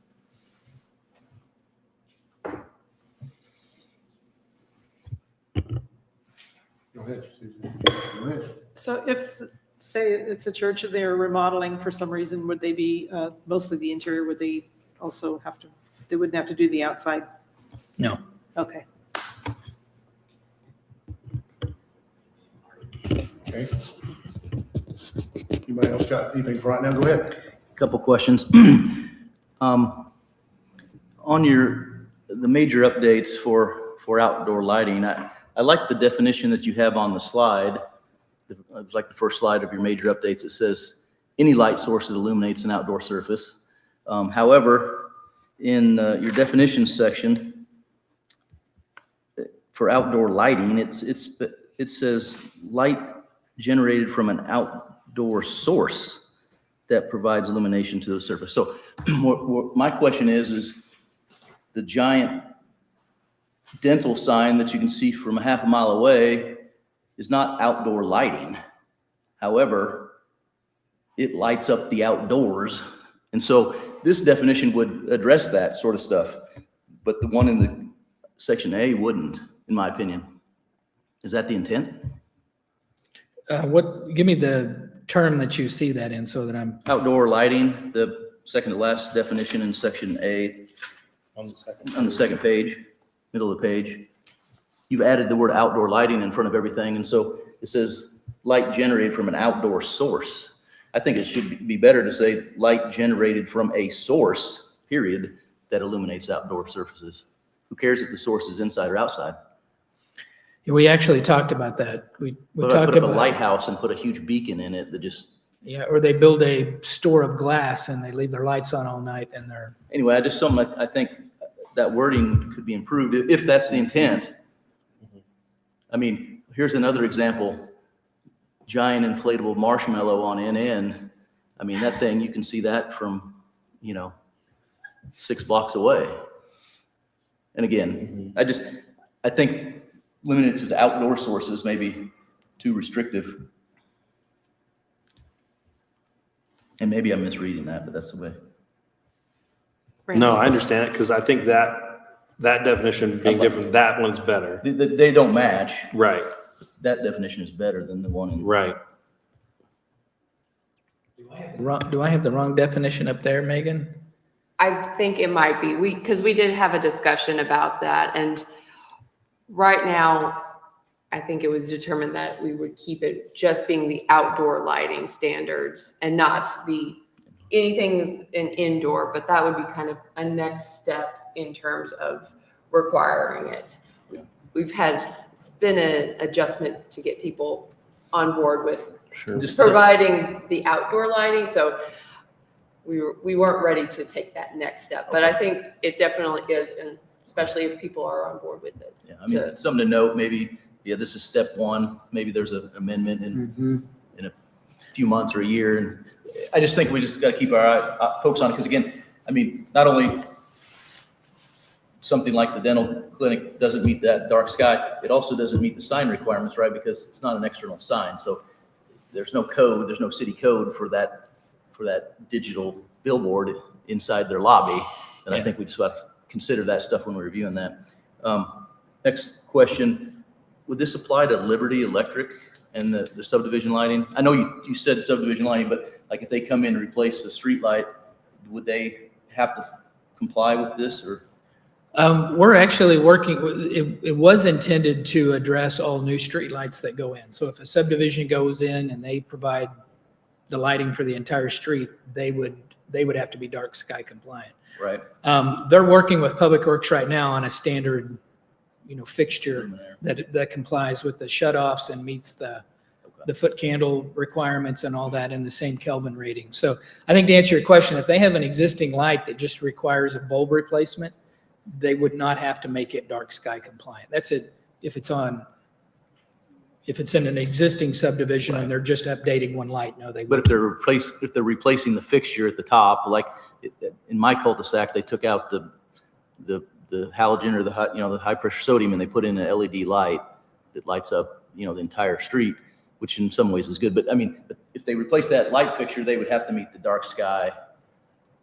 Go ahead, Susan. Go ahead. So if, say, it's a church and they're remodeling for some reason, would they be, mostly the interior, would they also have to, they wouldn't have to do the outside? No. Okay. Okay. Anybody else got anything for right now? Go ahead. Couple questions. On the major updates for outdoor lighting, I like the definition that you have on the slide. It was like the first slide of your major updates. It says any light source that illuminates an outdoor surface. However, in your definitions section for outdoor lighting, it says light generated from an outdoor source that provides illumination to the surface. So my question is the giant dental sign that you can see from a half a mile away is not outdoor lighting. However, it lights up the outdoors. And so this definition would address that sort of stuff, but the one in the section A wouldn't, in my opinion. Is that the intent? Give me the term that you see that in so that I'm. Outdoor lighting, the second to last definition in section A. On the second page, middle of the page. You've added the word outdoor lighting in front of everything. And so it says light generated from an outdoor source. I think it should be better to say light generated from a source, period, that illuminates outdoor surfaces. Who cares if the source is inside or outside? We actually talked about that. We What if I talked put up a about, lighthouse and put a huge beacon in it that just, yeah, or they build a store of glass and they leave their lights on all night and they're, anyway, I think that wording could be improved if that's the intent. I mean, here's another example. Giant inflatable marshmallow on NN. I mean, that thing, you can see that from, 6 blocks away. And again, I think limited to the outdoor sources may be too restrictive. And maybe I'm misreading that, but that's the way. No, I understand it, because I think that definition being different, that one's better. They don't match. Right, That definition is better than the one in. right. do I have the wrong definition up there, Megan? I think it might be, because we did have a discussion about that, and right now, I think it was determined that we would keep it just being the outdoor lighting standards and not anything in indoor, but that would be kind of a next step in terms of requiring it. It's been an adjustment to get people on board with providing the outdoor lighting, so we weren't ready to take that next step, but I think it definitely is, and especially if people are on board with it. Yeah, I mean, something to note, maybe, this is step one, maybe there's an amendment in a few months or a year. And I just think we just got to keep our focus on it, because again, I mean, not only something like the dental clinic doesn't meet that dark sky, it also doesn't meet the sign requirements, right? Because it's not an external sign. So there's no code, there's no city code for that digital billboard inside their lobby. And I think we just got to consider that stuff when we're reviewing that. Next question, would this apply to Liberty Electric and the subdivision lighting? I know you said subdivision lighting, but like if they come in and replace the street light, would they have to comply with this, or? We're actually working, it was intended to address all new streetlights that go in. So if a subdivision goes in and they provide the lighting for the entire street, they would have to be dark sky compliant. Right. They're working with Public Works right now on a standard, fixture that complies with the shutoffs and meets the foot candle requirements and all that in the same Kelvin rating. So I think to answer your question, if they have an existing light that just requires a bulb replacement, they would not have to make it dark sky compliant. That's it. If it's in an existing subdivision and they're just updating one light, no, they But wouldn't. if they're replacing the fixture at the top, like in my cul-de-sac, they took out the halogen or the high pressure sodium, and they put in an LED light that lights up, the entire street, which in some ways is good. But I mean, if they replace that light fixture, they would have to meet the dark sky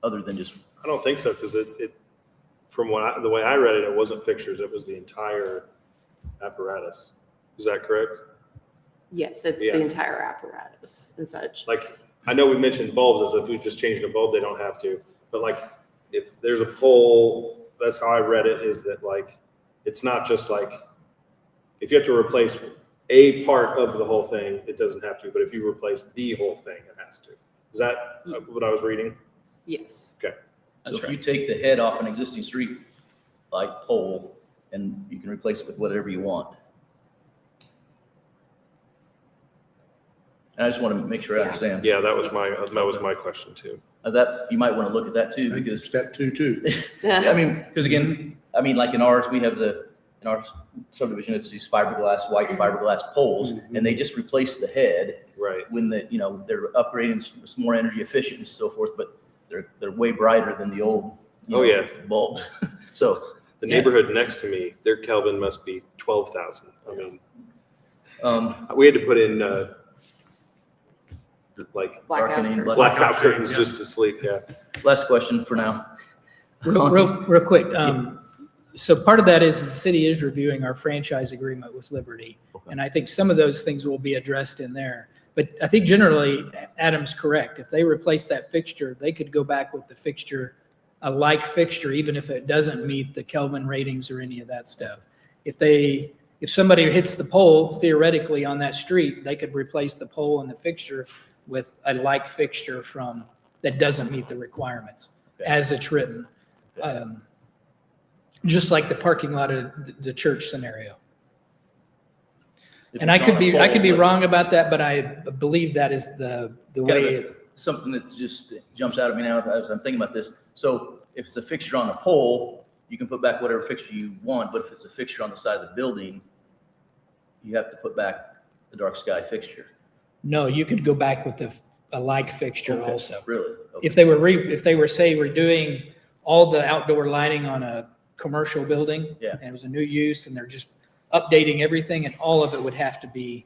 other than just. I don't think so, because from the way I read it, it wasn't fixtures, it was the entire apparatus. Is that correct? Yes, it's Yeah. the entire apparatus and such. Like, I know we mentioned bulbs, as if we just changed a bulb, they don't have to. But like, if there's a pole, that's how I read it, is that like, it's not just like, if you have to replace a part of the whole thing, it doesn't have to. But if you replace the whole thing, it has to. Is that what I was reading? Yes. Okay. So if you take the head off an existing street light pole, and you can replace it with whatever you want. And I just want to make sure I understand. Yeah, that was my question too. That, you might want to look at that too, because, Step two, too. I mean, because again, like in ours, we have in our subdivision, it's these fiberglass, white fiberglass poles, and they just replace the head Right. when they're upgrading, it's more energy efficient and so forth, but they're way brighter than the old, bulbs. So The neighborhood next to me, their Kelvin must be 12,000. I mean, we had to put in like darkening, blackout curtains just to sleep. Yeah. Last question for now. Real quick. So part of that is the city is reviewing our franchise agreement with Liberty. Okay. And I think some of those things will be addressed in there. But I think generally Adam's correct. If they replace that fixture, they could go back with the fixture, a like fixture, even if it doesn't meet the Kelvin ratings or any of that stuff. If somebody hits the pole, theoretically on that street, they could replace the pole and the fixture with a like fixture that doesn't meet the requirements as it's written. Just like the parking lot of the church scenario. If And I it's could on a be, I could be pole, but wrong about that, but I believe that is the way it, something that just jumps out at me now as I'm thinking about this. So if it's a fixture on a pole, you can put back whatever fixture you want, but if it's a fixture on the side of the building, you have to put back the dark sky fixture. no, you could go back with a like fixture Okay, also. Really? Okay. If they were, say, redoing all the outdoor lighting on a commercial building. Yeah. And it was a new use and they're just updating everything and all of it would have to be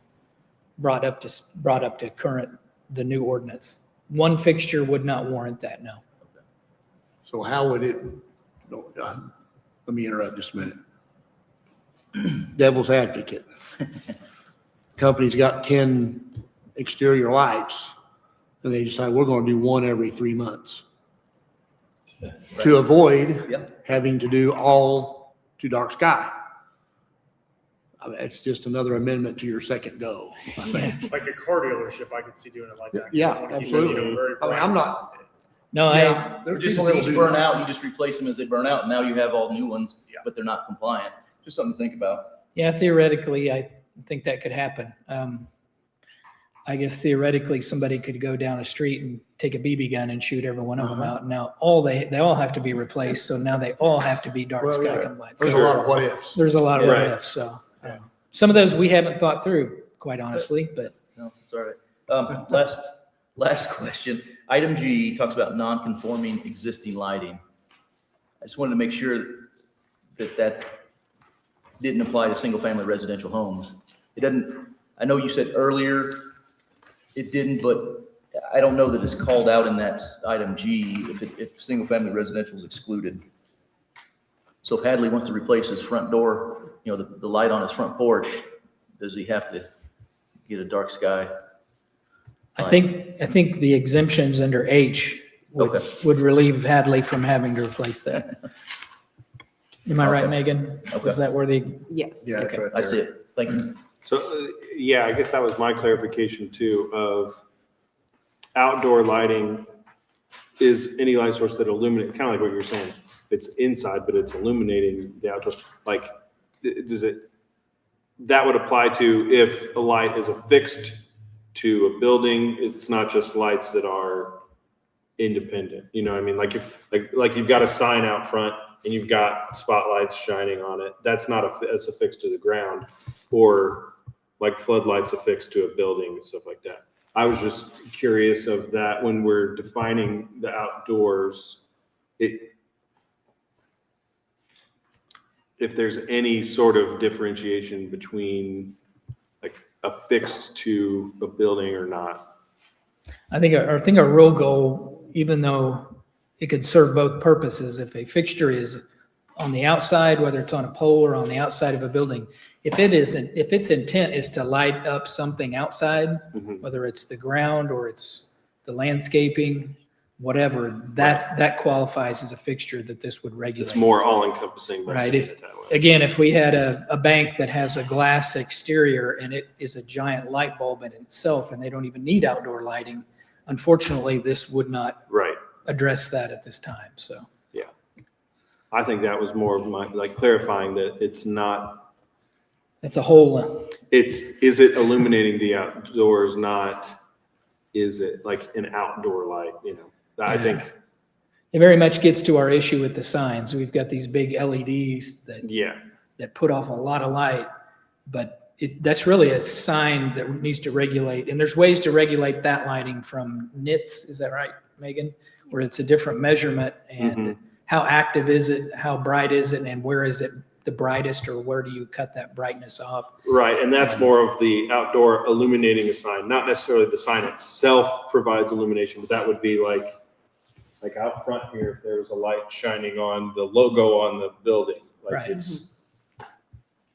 brought up to current, the new ordinance. One fixture would not warrant that, no. So how would it, no, let me interrupt just a minute. Devil's advocate. Company's got 10 exterior lights and they decide we're going to do one every 3 months to avoid Yep. having to do all to dark sky. I mean, it's just another amendment to your second go, I think. Like a car dealership, I could see doing it like that. Yeah, Someone keep it, absolutely. very I mean, I'm not, No, yeah, They're there's just, people that'll as do these burn that. out, you just replace them as they burn out, and now you have all new ones, Yeah. but they're not compliant. Just something to think about. yeah, theoretically, I think that could happen. I guess theoretically, somebody could go down a street and take a BB gun and shoot every one of them Uh-huh. out. Now, they all have to be replaced, so now they all have to be dark Well, sky yeah. compliant. There's a So lot of what ifs. there's a lot of what Right. ifs, so. Yeah. Some of those we haven't thought through, quite honestly, but No, it's all right. Last question. Item G talks about non-conforming existing lighting. I just wanted to make sure that didn't apply to single-family residential homes. It doesn't, I know you said earlier it didn't, but I don't know that it's called out in that item G if single-family residential is excluded. So if Hadley wants to replace his front door, the light on his front porch, does he have to get a dark sky? I think the exemptions under H Okay. would relieve Hadley from having to replace that. Am I right, Okay. Megan? Okay. Is that where the, Yes. Yeah, that's Okay, right I there. see it. Thank you. So, yeah, I guess that was my clarification too, of outdoor lighting is any light source that illuminate, kind of like what you're saying. It's inside, but it's illuminating the outdoor, like, does it, that would apply to if a light is affixed to a building, it's not just lights that are independent, you know what I mean? Like if, like you've got a sign out front and you've got spotlights shining on it, that's not it's affixed to the ground, or like floodlights affixed to a building and stuff like that. I was just curious of that when we're defining the outdoors, if there's any sort of differentiation between like affixed to a building or not. I think our real goal, even though it could serve both purposes, if a fixture is on the outside, whether it's on a pole or on the outside of a building, if its intent is to light up something outside, Mhm. whether it's the ground or it's the landscaping, whatever, that qualifies as a fixture that this would regulate. It's more all encompassing by Right, saying if- it that way. Again, if we had a bank that has a glass exterior and it is a giant light bulb in itself and they don't even need outdoor lighting, unfortunately, this would not Right. address that at this time, so. I think that was more of my, like clarifying that it's not, It's a whole, is it illuminating the outdoors, not, is it like an outdoor light, you know? I Yeah. think, it very much gets to our issue with the signs. We've got these big LEDs yeah, that put off a lot of light, but that's really a sign that needs to regulate. And there's ways to regulate that lighting from nits, is that right, Megan? Where it's a different measurement and Mhm. how active is it, how bright is it, and where is it the brightest, or where do you cut that brightness off? right. And that's more of the outdoor illuminating a sign, not necessarily the sign itself provides illumination, but that would be like out front here, if there was a light shining on the logo on the building, like Right.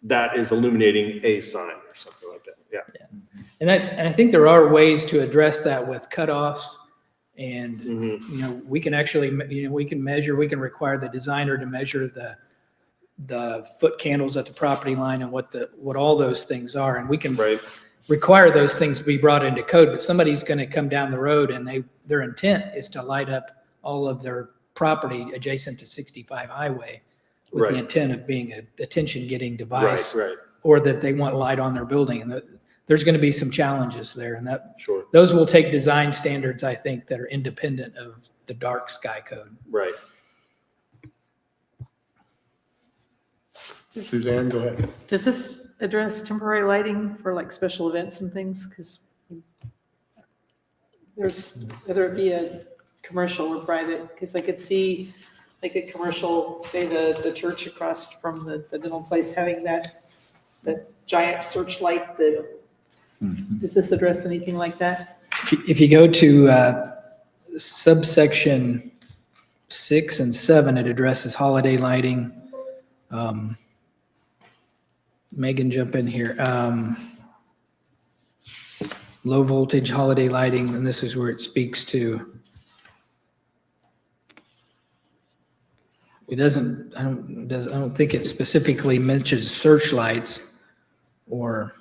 that is illuminating a sign or something like that. Yeah. And I think there are ways to address that with cutoffs. And, Mhm. we can actually, we can measure, we can require the designer to measure the foot candles at the property line and what all those things are. And we can Right. require those things to be brought into code, but somebody's going to come down the road and their intent is to light up all of their property adjacent to 65 highway with Right. the intent of being a attention-getting Right. device. Right. or that they want light on their building. And there's going to be some challenges there, and Sure. those will take design standards, I think, that are independent of the dark sky code. Right. Suzanne, go ahead. Does this address temporary lighting for like special events and things? Because there's, whether it be a commercial or private, because I could see like a commercial, say the church across from the dental place having that giant searchlight that, does this address anything like that? If you go to subsection 6 and 7, it addresses holiday lighting. Megan, jump in here. Low voltage holiday lighting, and this is where it speaks to. It doesn't, I don't think it specifically mentions searchlights or.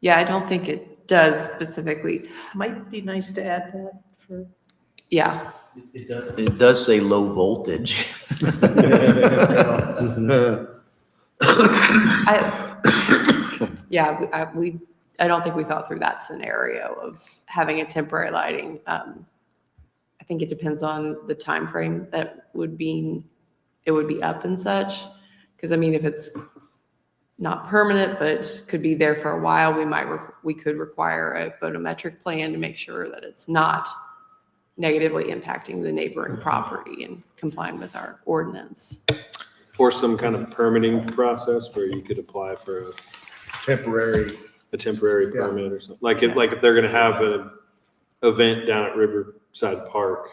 Yeah, I don't think it does specifically. Might be nice to add that for. Yeah. It does say low voltage. I don't think we thought through that scenario of having a temporary lighting. I think it depends on the time frame that it would be up and such. Because I mean, if it's not permanent, but could be there for a while, we could require a photometric plan to make sure that it's not negatively impacting the neighboring property and complying with our ordinance. Or some kind of permitting process where you could apply for a Temporary. temporary Yeah. permit or something. Like if they're gonna have an event down at Riverside Park,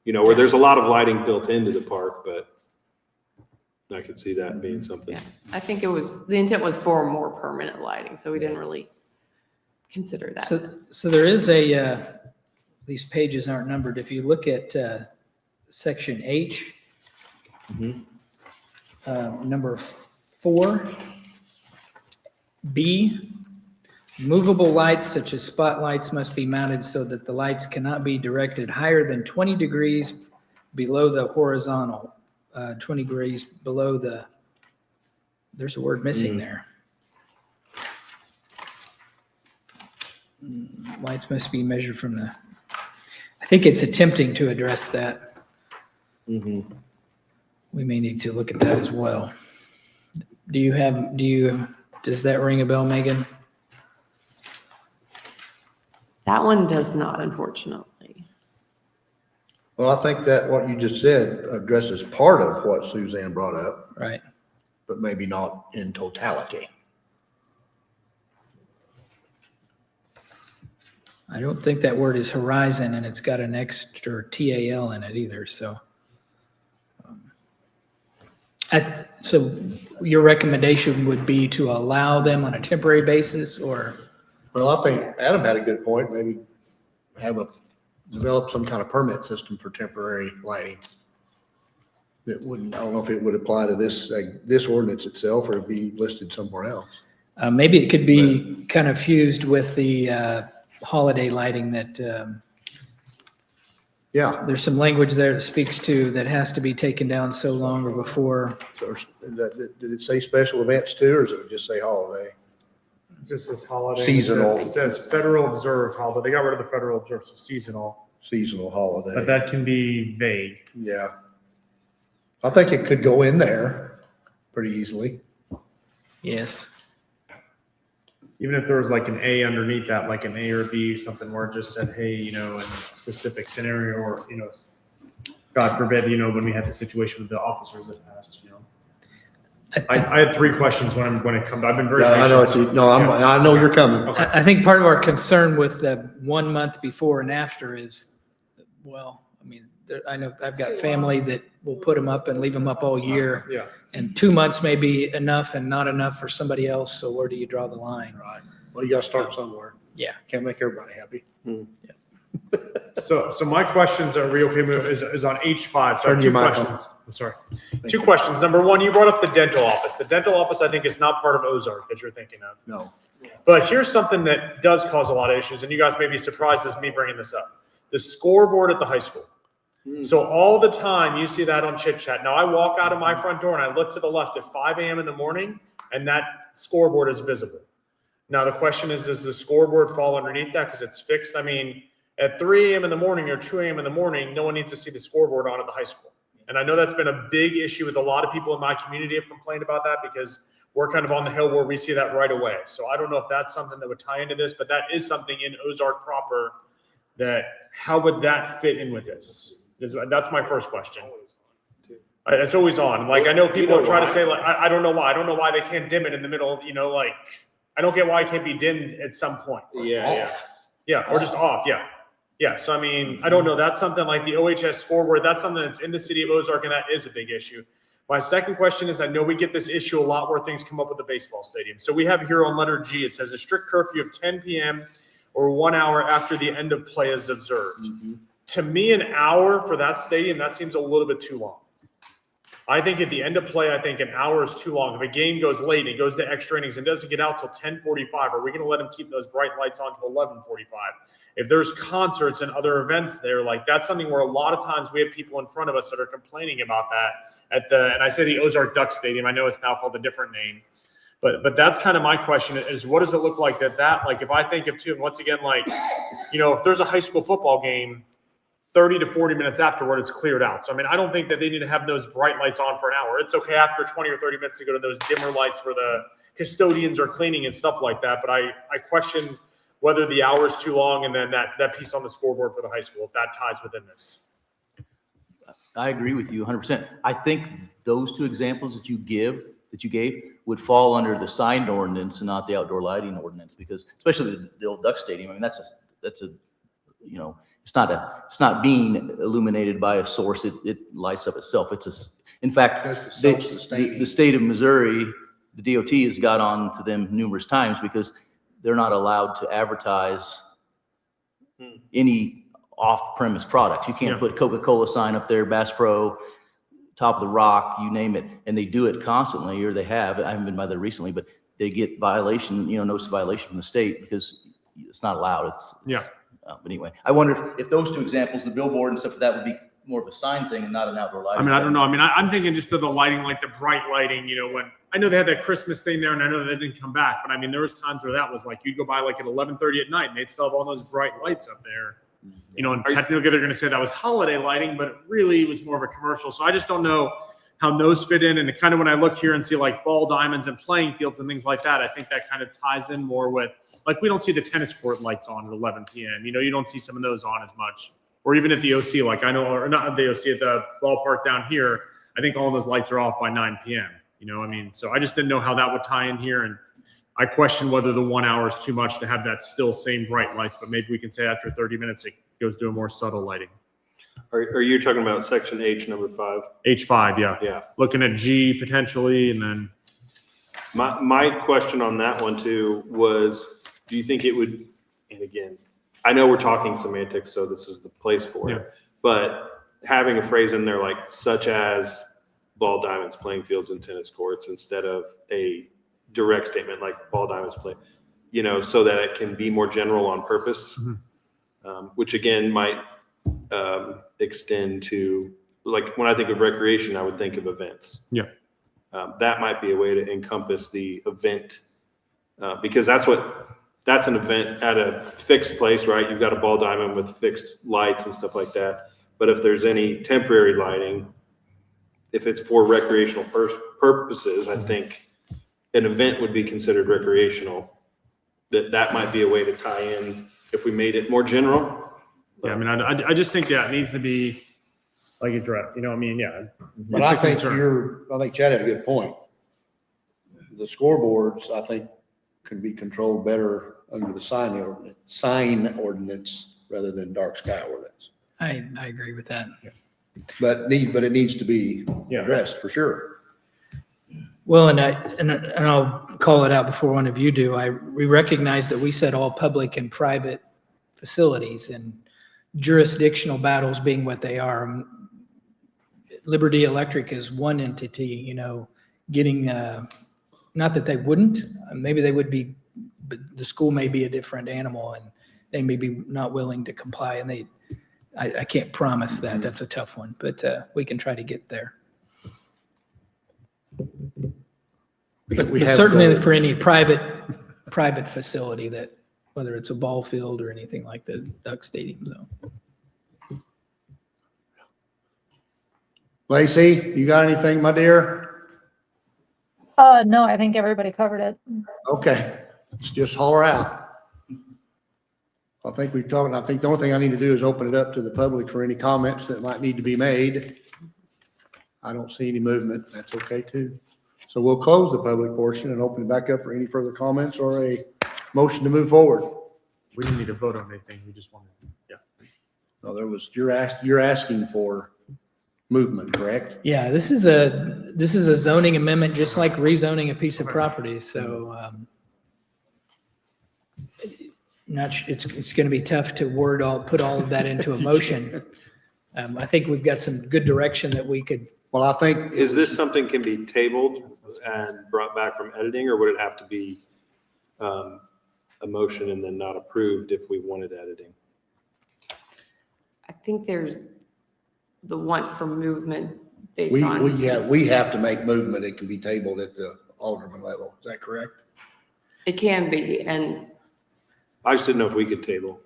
where there's a lot of lighting built into the park, but I could see that being something. Yeah, I think the intent was for more permanent lighting, so we didn't really consider that. So there is these pages aren't numbered. If you look at section H, number 4, B, movable lights such as spotlights must be mounted so that the lights cannot be directed higher than 20 degrees below the horizontal, 20 degrees below there's a word missing there. Lights must be measured from I think it's attempting to address that. We may need to look at that as well. Does that ring a bell, Megan? That one does not, unfortunately. Well, I think that what you just said addresses part of what Suzanne brought up, Right. but maybe not in totality. I don't think that word is horizon, and it's got an extra TAL in it either, so. So your recommendation would be to allow them on a temporary basis, or? Well, I think Adam had a good point, maybe develop some kind of permit system for temporary lighting. That wouldn't, I don't know if it would apply to this ordinance itself or it'd be listed somewhere else. Maybe it could be kind of fused with the holiday lighting that Yeah. there's some language there that speaks to that has to be taken down so long or before. So did it say special events too, or does it just say holiday? Just as holiday. Seasonal. It says federal observed holiday. They got rid of the federal observed, so seasonal. Seasonal holiday. But that can be vague. Yeah. I think it could go in there pretty easily. Yes. Even if there was like an A underneath that, like an A or B, something where it just said, hey, in a specific scenario, or, God forbid, when we had the situation with the officers that passed, I had 3 questions when it comes, I've been very Yeah, I know patient. I know you're coming. Okay. I think part of our concern with the 1 month before and after is, well, I mean, I know I've got family that will put them up and leave them up all year. Yeah. And 2 months may be enough and not enough for somebody else. So where do you draw the line? Right. Well, you gotta start somewhere. Yeah. Can't make everybody happy. So my questions are is on H5. So I Turn have your 2 mic on. questions. I'm sorry. 2 questions. Number 1, you brought up the dental office. The dental office, I think, is not part of Ozark that you're thinking of. No. But here's something that does cause a lot of issues, and you guys may be surprised as me bringing this up. The scoreboard at the high school. So all the time you see that on Chit Chat. Now I walk out of my front door and I look to the left at 5 a.m. in the morning. and that scoreboard is visible. Now, the question is, does the scoreboard fall underneath that because it's fixed? I mean, at 3 a.m. in the morning or 2 a.m. in the morning, no one needs to see the scoreboard on at the high school. And I know that's been a big issue with a lot of people in my community have complained about that because we're kind of on the hill where we see that right away. So I don't know if that's something that would tie into this, but that is something in Ozark proper that how would that fit in with this? That's my first question. It's always on. Like, I know people try to say, like, I don't know why. I don't know why they can't dim it in the middle, you know, like, I don't get why it can't be dimmed at some point. Yeah. Yeah, or just off, yeah. Yeah, so I mean, I don't know, that's something like the OHS scoreboard, that's something that's in the city of Ozark, and that is a big issue. My second question is, I know we get this issue a lot where things come up with the baseball stadium. So we have here on letter G, it says a strict curfew of 10 p.m. or 1 hour after the end of play is observed. To me, an hour for that stadium, that seems a little bit too long. I think at the end of play, I think an hour is too long. If a game goes late and it goes to extra innings and doesn't get out till 10:45, are we going to let them keep those bright lights on till 11:45? If there's concerts and other events there, like that's something where a lot of times we have people in front of us that are complaining about that and I say the Ozark Duck Stadium. I know it's now called a different name, but that's kind of my question is what does it look like that like if I think of too, once again, like, you know, if there's a high school football game, 30 to 40 minutes afterward, it's cleared out. So, I mean, I don't think that they need to have those bright lights on for an hour. It's okay after 20 or 30 minutes to go to those dimmer lights where the custodians are cleaning and stuff like that. But I question whether the hour is too long and then that piece on the scoreboard for the high school, if that ties within this. I agree with you 100%. I think those two examples that you gave would fall under the sign ordinance and not the outdoor lighting ordinance, because especially the old Duck Stadium, I mean, that's a, you know, it's not being illuminated by a source. It lights up itself. In fact, the state of Missouri, the DOT has got on to them numerous times because they're not allowed to advertise any off-premise products. You can't put Coca-Cola sign up there, Bass Pro, Top of the Rock, you name it. And they do it constantly, or they have. I haven't been by there recently, but they get violation, notice of violation from the state because it's not allowed. But anyway, I wonder if those two examples, the billboard and stuff like that, would be more of a sign thing and not an outdoor lighting. I mean, I don't know. I mean, I'm thinking just of the lighting, like the bright lighting, when I know they had that Christmas thing there and I know that didn't come back, but I mean, there was times where that was like, you'd go by like at 11:30 at night and they'd still have all those bright lights up there, and technically they're going to say that was holiday lighting, but really it was more of a commercial. So I just don't know how those fit in. And kind of when I look here and see like ball diamonds and playing fields and things like that, I think that kind of ties in more with, like, we don't see the tennis court lights on at 11 p.m. You don't see some of those on as much. Or even at the OC, like I know, or not at the OC, at the ballpark down here, I think all those lights are off by 9 p.m. So I just didn't know how that would tie in here. And I question whether the 1 hour is too much to have that still same bright lights, but maybe we can say after 30 minutes, it goes to a more subtle lighting. Are you talking about section H, number 5? H5, yeah. Yeah. Looking at G potentially, and then. My question on that one too was, do you think it would, and again, I know we're talking semantics, so this is the place for it, but having a phrase in there like such as ball diamonds, playing fields, and tennis courts instead of a direct statement like ball diamonds, play, so that it can be more general on purpose, which again might extend to, like, when I think of recreation, I would think of events. Yeah. That might be a way to encompass the event, because that's an event at a fixed place, right? You've got a ball diamond with fixed lights and stuff like that. But if there's any temporary lighting, if it's for recreational purposes, I think an event would be considered recreational. That might be a way to tie in if we made it more general. Yeah, I mean, I just think it needs to be like a direct, yeah. But I think Chad had a good point. The scoreboards, I think, can be controlled better under the sign ordinance rather than dark sky ordinance. I agree with that. But it needs to be addressed for sure. Well, and I'll call it out before one of you do. We recognize that we said all public and private facilities, and jurisdictional battles being what they are. Liberty Electric is one entity, getting, not that they wouldn't, maybe they would be, but the school may be a different animal and they may be not willing to comply, and I can't promise that. That's a tough one, but we can try to get there. But We have certainly those. for any private facility that, whether it's a ball field or anything like the Duck Stadium zone. Lacey, you got anything, my dear? No, I think everybody covered it. Okay, let's just holler out. I think we've talked, I think the only thing I need to do is open it up to the public for any comments that might need to be made. I don't see any movement. That's okay too. So we'll close the public portion and open it back up for any further comments or a motion to move forward. We didn't need to vote on anything. We just wanted, yeah. No, you're asking for movement, correct? Yeah, this is a zoning amendment, just like rezoning a piece of property, so, it's gonna be tough to put all of that into a motion. I think we've got some good direction that we could, Well, I think. Is this something can be tabled and brought back from editing, or would it have to be a motion and then not approved if we wanted editing? I think there's the want for movement based on. We have to make movement. It can be tabled at the alderman level. Is that correct? It can be, and I just didn't know if we could table.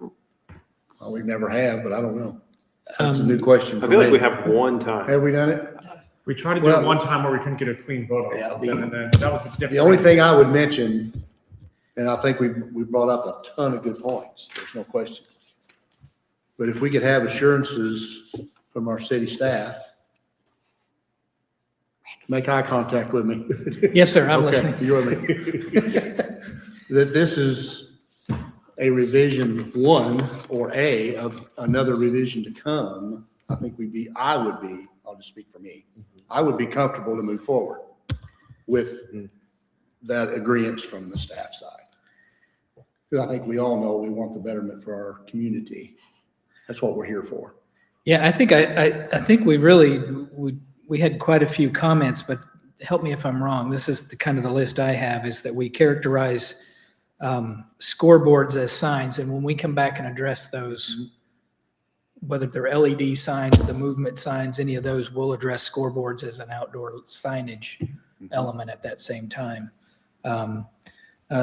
Well, we never have, but I don't know. That's a new question I for feel like me. we have one time. Have we done it? We tried to do Well- it one time where we couldn't get a clean vote on Yeah, something, and then that was a different. The only thing I would mention, and I think we brought up a ton of good points, there's no question. But if we could have assurances from our city staff, make eye contact with me. yes, sir, I'm Okay, listening. you're with me. That this is a revision one or of another revision to come, I think I'll just speak for me. I would be comfortable to move forward with that agreement from the staff side. Because I think we all know we want the betterment for our community. That's what we're here for. Yeah, I think I think we had quite a few comments, but help me if I'm wrong. This is the kind of the list I have, is that we characterize scoreboards as signs, and when we come back and address those, whether they're LED signs, the movement signs, any of those, we'll address scoreboards as an outdoor signage element at that same time.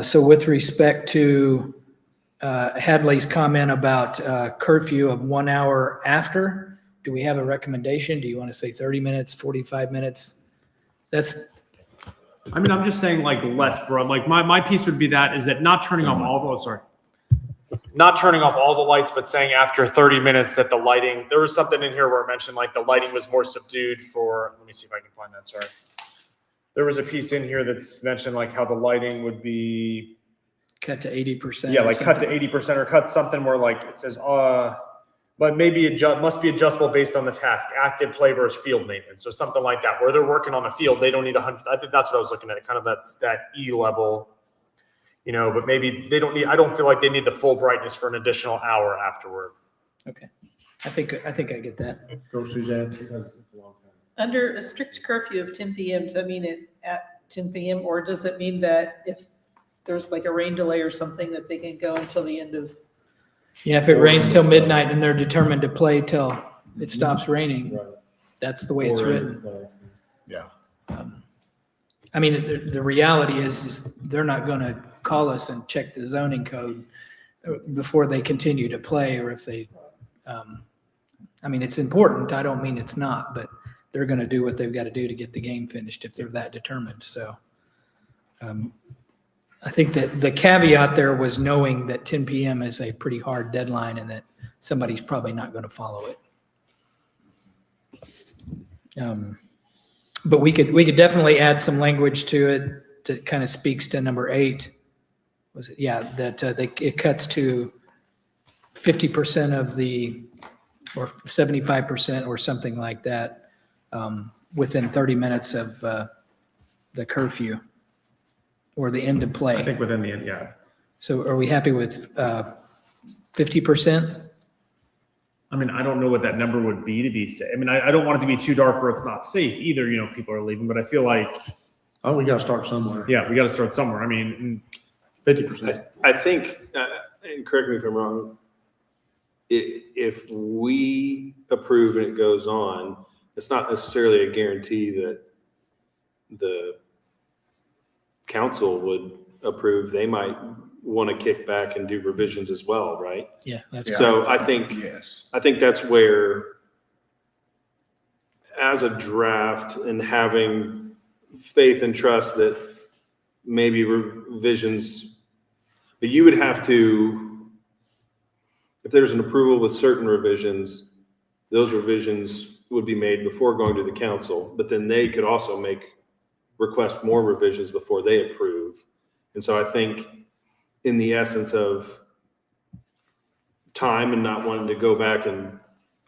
So with respect to Hadley's comment about curfew of 1 hour after, do we have a recommendation? Do you want to say 30 minutes, 45 minutes? That's, I mean, I'm just saying like less broad, like my piece would be that is that not turning off all the, sorry. Not turning off all the lights, but saying after 30 minutes that the lighting, there was something in here where it mentioned like the lighting was more subdued for, let me see if I can find that, sorry. There was a piece in here that's mentioned like how the lighting would be. cut to 80%. Yeah, or like cut to something. 80% or cut something where like it says, but maybe must be adjustable based on the task, active play versus field maintenance. So something like that, where they're working on the field, they don't need 100. I think that's what I was looking at, kind of that E level, you know, but maybe they don't need, I don't feel like they need the full brightness for an additional hour afterward. Okay. I think I get that. Go Suzanne. Under a strict curfew of 10 PM, does that mean it at 10 PM? Or does it mean that if there's like a rain delay or something that they can go until the end of? Yeah, if it rains till midnight and they're determined to play till it stops raining, that's the way it's written. Yeah. I mean, the reality is they're not going to call us and check the zoning code before they continue to play, or if they, I mean, it's important. I don't mean it's not, but they're going to do what they've got to do to get the game finished if they're that determined. So I think that the caveat there was knowing that 10 PM is a pretty hard deadline and that somebody's probably not going to follow it. But we could definitely add some language to it that kind of speaks to number 8. Was it? Yeah, that it cuts to 50% of the, or 75% or something like that within 30 minutes of the curfew or the end of play. I think within the end, yeah. So are we happy with 50%? I mean, I don't know what that number would be to be safe. I mean, I don't want it to be too dark where it's not safe either. You know, people are leaving, but I feel like, Oh, we gotta start somewhere. yeah, we got to start somewhere. I mean, 50%. I think, and correct me if I'm wrong, if we approve and it goes on, it's not necessarily a guarantee that the council would approve, they might want to kick back and do revisions as well, right? Yeah, that's Yeah. So I think Yes. that's where, as a draft and having faith and trust that maybe revisions, but you would have to, if there's an approval with certain revisions, those revisions would be made before going to the council, but then they could also request more revisions before they approve. And so I think in the essence of time and not wanting to go back and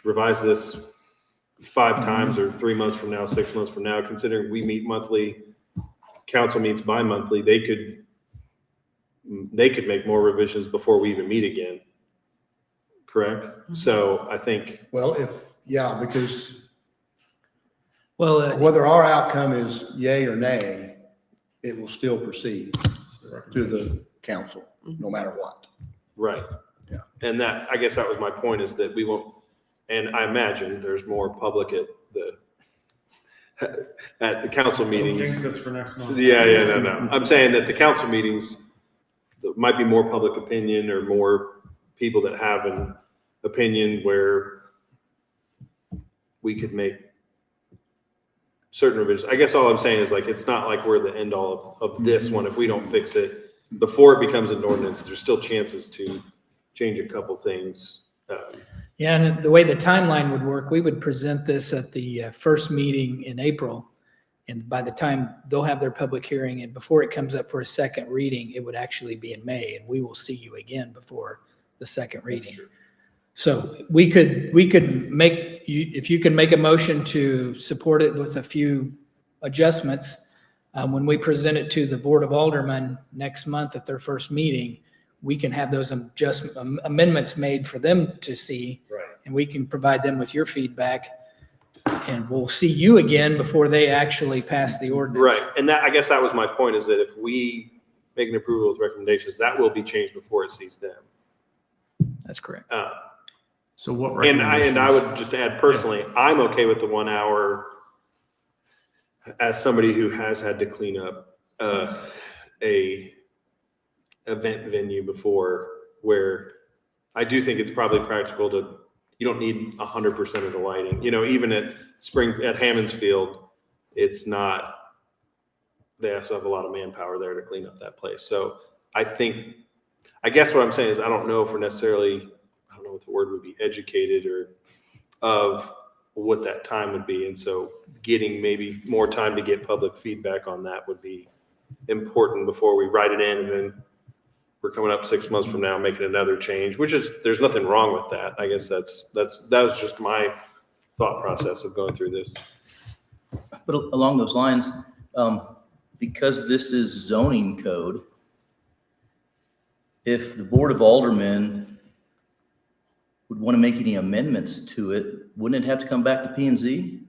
revise this 5 times or 3 months from now, 6 months from now, considering we meet monthly, council meets bi-monthly, they could make more revisions before we even meet again. Correct? So I think, Well, because well, whether our outcome is yay or nay, it will still proceed to the council, no matter what. right. Yeah. And that, I guess that was my point, is that we won't, and I imagine there's more public at the council meetings. Jinx us for next month. Yeah, no. I'm saying that the council meetings, there might be more public opinion or more people that have an opinion where we could make certain revisions. I guess all I'm saying is, like, it's not like we're the end all of this one. If we don't fix it before it becomes an ordinance, there's still chances to change a couple things. yeah, and the way the timeline would work, we would present this at the first meeting in April. And by the time they'll have their public hearing and before it comes up for a second reading, it would actually be in May, and we will see you again before the second reading. So we could make, if you can make a motion to support it with a few adjustments, when we present it to the Board of Aldermen next month at their first meeting, we can have those amendments made for them to see. Right. And we can provide them with your feedback, and we'll see you again before they actually pass the ordinance. Right. And that, I guess that was my point, is that if we make an approval with recommendations, that will be changed before it sees them. That's correct. So what And I recommendations? would just add personally, I'm okay with the 1 hour as somebody who has had to clean up a event venue before, where I do think it's probably practical you don't need 100% of the lighting. You know, even at Hammond's Field, it's not, they also have a lot of manpower there to clean up that place. So I guess what I'm saying is, I don't know if we're necessarily, I don't know what the word would be, educated or of what that time would be. And so getting maybe more time to get public feedback on that would be important before we write it in, and then we're coming up 6 months from now making another change, which is, there's nothing wrong with that. I guess that was just my thought process of going through this. But along those lines, because this is zoning code, if the Board of Aldermen would want to make any amendments to it, wouldn't it have to come back to P and Z?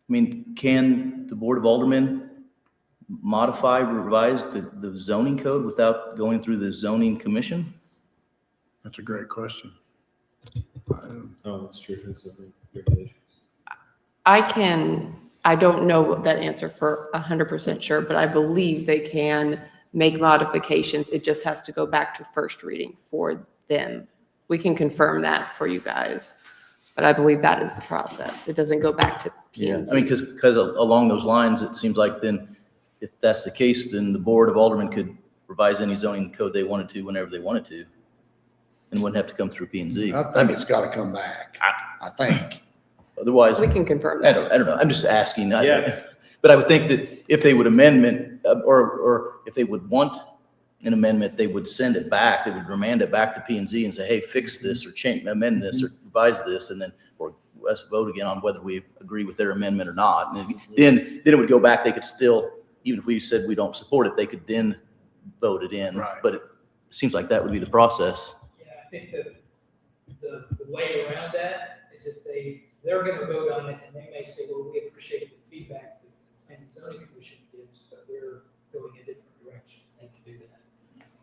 I mean, can the Board of Aldermen modify, revise the zoning code without going through the zoning commission? That's a great question. Oh, that's true. I don't know that answer for 100% sure, but I believe they can make modifications. It just has to go back to first reading for them. We can confirm that for you guys, but I believe that is the process. It doesn't go back to P and I mean, Z. because along those lines, it seems like then, if that's the case, then the Board of Aldermen could revise any zoning code they wanted to whenever they wanted to, and wouldn't have to come through P and Z. I think it's got to come back. I think. Otherwise, We can confirm I that. don't know. I'm just asking. Yeah. But I would think that if they would or if they would want an amendment, they would send it back. They would remand it back to P and Z and say, hey, fix this or change, amend this or revise this, and then, or let's vote again on whether we agree with their amendment or not. And then it would go back. They could still, even if we said we don't support it, they could then vote it in. Right. But it seems like that would be the process. Yeah, I think the way around that is if they're gonna vote on it, and they may say, well, we appreciate the feedback that the Planning and Zoning Commission gives, but we're going a different direction. They can do that.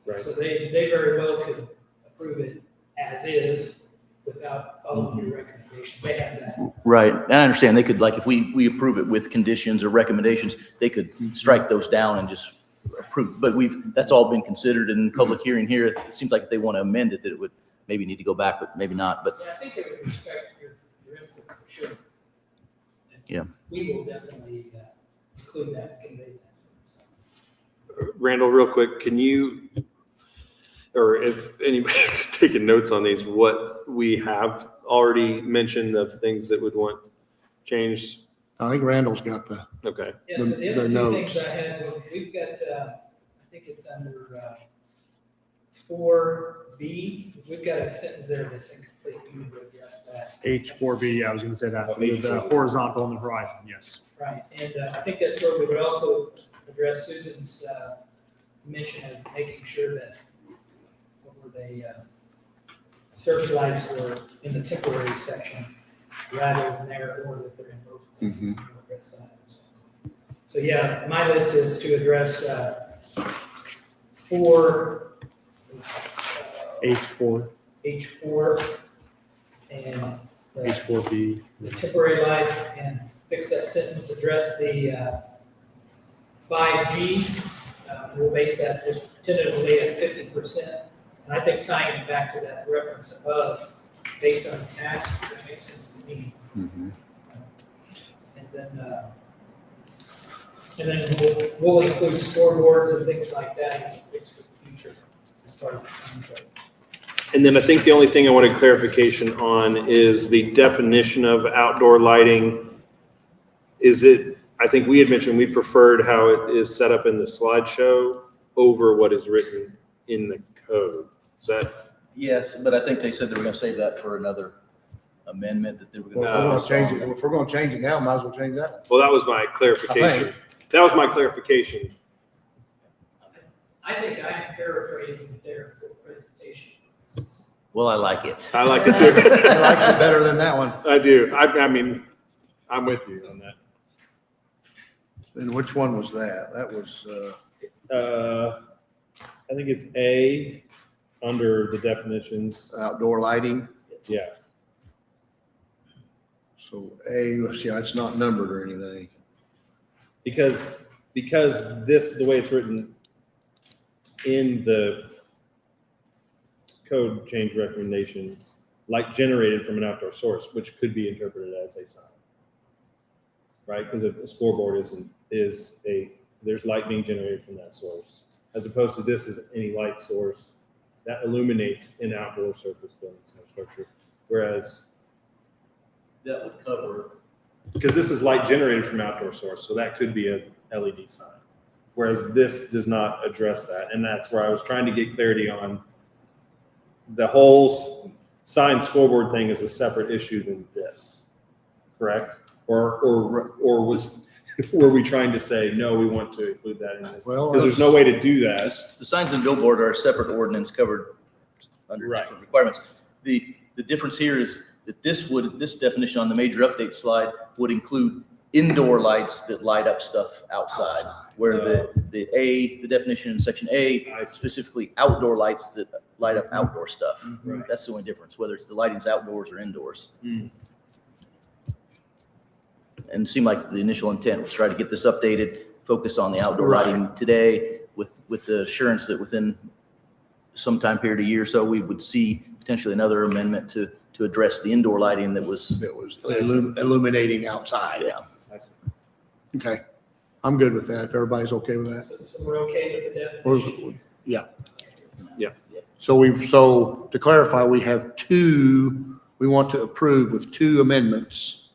Right. So they very well could approve it as is without following your recommendation. They have that Right, and I understand they could, like, if we approve it with conditions or recommendations, they could strike those down and just approve. But that's all been considered in public hearing here. It seems like if they want to amend it, that it would maybe need to go back, but maybe not. But Yeah, I think they would respect your input for sure. And Yeah. We will definitely include that, convey that. Randall, real quick, can you, or if anybody's taking notes on these, what we have already mentioned of things that would want changed? I think Randall's got the, Okay. Yeah, so The- the other the two things notes. I had, we've got, I think it's under 4B, we've got a sentence there that's incomplete, we need to address that. H4B, yeah, I was gonna say that, Oh, the H4B. horizontal on the horizon, yes. Right, and I think that's where we would also address Susan's mention of making sure that, what were they, searchlights were in the temporary section rather than there, or that they're in both places. We'll address that. So yeah, my list is to address 4, H4, H4, and the H4B. the temporary lights, and fix that sentence, address the 5G. We'll base that just tentatively at 50%. And I think tying it back to that reference above, based on the tasks, that makes sense to me. And then we'll include scoreboards and things like that as a fix for the future as part of the sunset. And then I think the only thing I wanted clarification on is the definition of outdoor lighting. Is it, I think we had mentioned we preferred how it is set up in the slideshow over what is written in the code. Is that? yes, but I think they said they were going to save that for another amendment that they were well, going if we're to. gonna change it, if we're gonna change it now, might as well change that. Well, that was my clarification. That was my clarification. I think I'm paraphrasing it there for presentation purposes. Well, I like it. I like it too. He likes it better than that one. I do. I mean, I'm with you on that. And which one was that? That was, I think it's A under the definitions. outdoor lighting. Yeah. So A, let's see, it's not numbered or anything. Because this, the way it's written in the code change recommendation, light generated from an outdoor source, which could be interpreted as a sign. Right? Because a scoreboard there's light being generated from that source. As opposed to this is any light source that illuminates an outdoor surface buildings or structure. Whereas That would cover. because this is light generated from outdoor source, so that could be a LED sign. Whereas this does not address that, and that's where I was trying to get clarity on. The whole sign scoreboard thing is a separate issue than this, correct? Or was were we trying to say no? We want to include that in this Well, because there's no way to do that. The signs and billboard are a separate ordinance covered under Right. different requirements. The difference here is that this definition on the major update slide would include indoor lights that light up stuff outside. Where the definition in section A specifically outdoor lights that light up outdoor stuff. Right. That's the only difference, whether it's the lighting's outdoors or indoors. Mm. And it seemed like the initial intent was try to get this updated, focus on the outdoor Right. lighting today with the assurance that within some time period, a year or so, we would see potentially another amendment to address the indoor lighting that was, illuminating outside. yeah. Okay. I'm good with that, if everybody's okay with that. So we're okay with the Or- definition? Yeah. Yeah. So to clarify, we have we want to approve with 2 amendments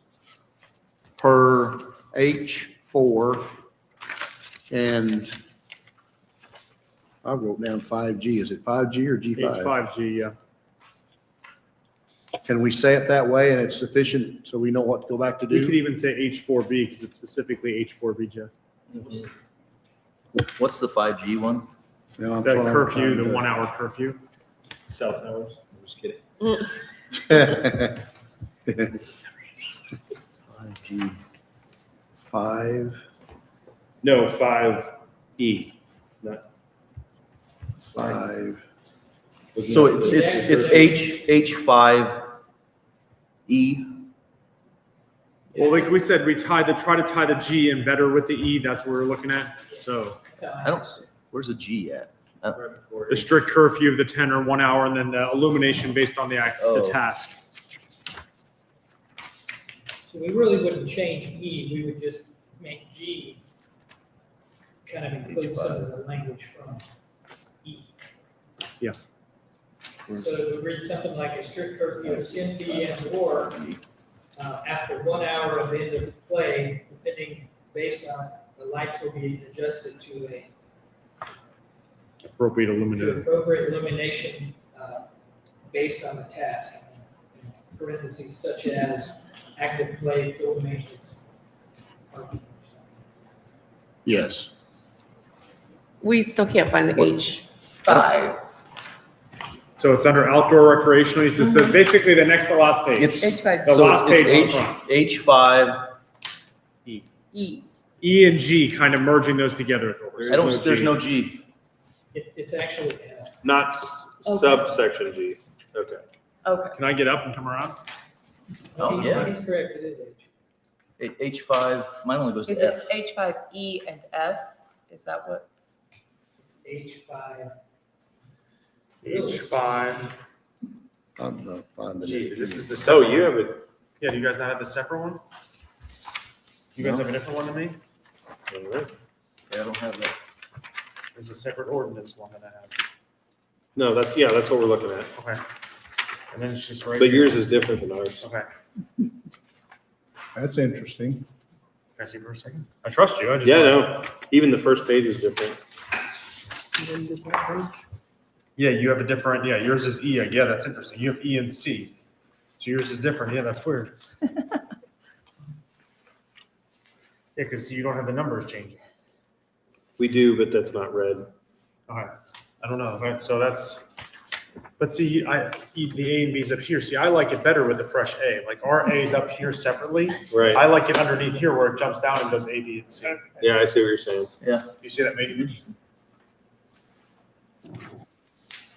per H4. And I wrote down 5G. Is it 5G or G5? H5G, yeah. Can we say it that way and it's sufficient so we know what to go back to You could do? even say H4B because it's specifically H4B, Jeff. What's the 5G one? Yeah, I'm The trying to curfew, the find 1 hour curfew. Cell towers. I'm just kidding. it. 5G. 5, No, 5E. Not 5. So it's H5E. Well, like we said, we try to tie the G in better with the E. That's what we're looking at. So I don't see, where's the G at? the strict curfew of the 10 or 1 hour, and then the illumination based on the Oh. task. So we really wouldn't change E, we would just make G kind of include some of the language from E. Yeah. So it would read something like a strict curfew of 10 p.m. or after 1 hour of the end of play, depending, based on, the lights will be adjusted to Appropriate illuminator. appropriate illumination based on the task. In parentheses, such as active play, field maintenance. Yes. We still can't find the H5. So it's under outdoor recreational use. It's basically the next to last page. It's, H5. The so last it's page on H, front. H5. E. E and G, kind of merging those together. is what we're I don't, saying. there's no G. It's actually F. Not subsection G. Okay. Okay. Can I get up and come around? Oh, yeah. He's correct, it is H. H5, mine only goes to Is F. it H5E and F? Is that what? It's H5. H5. I'm not finding G, it. this is the. Oh, separate you one. have it. Yeah, do you guys not have the separate one? You guys have a different one than me? Yeah, I don't have that. There's a separate ordinance one that I have. No, that's what we're looking at. Okay. And then it's just right. But here. yours is different than ours. Okay. That's interesting. Can I see for a second? I trust you. I just. Yeah, no, even the first page is different. Yeah, you have a different, yeah, yours is E. Yeah, that's interesting. You have E and C. So yours is different. Yeah, that's weird. Yeah, because you don't have the numbers changing. We do, but that's not red. Okay. I don't know. Okay, so that's, but see, the A and B's up here. See, I like it better with the fresh A. Like our A is up here separately. Right. I like it underneath here where it jumps down and does A, B, and C. Yeah, I see what you're saying. You see that, Megan?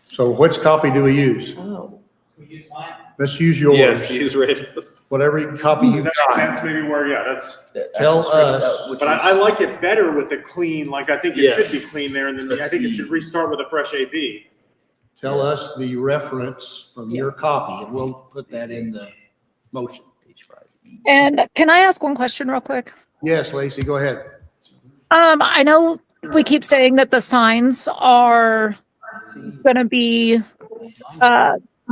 So which copy do we use? Oh. We use mine. Let's use yours. Yes, use red. Whatever copy you Does that make got. sense? Maybe where, yeah, that's, Tell us. but I like it better with the clean, like I think it Yes. should be clean there. And then I think it should restart with a fresh A, B. Tell us the reference from your Yes. copy, and we'll put that in the motion. And can I ask one question real quick? Yes, Lacey, go ahead. I know we keep saying that the signs are gonna be,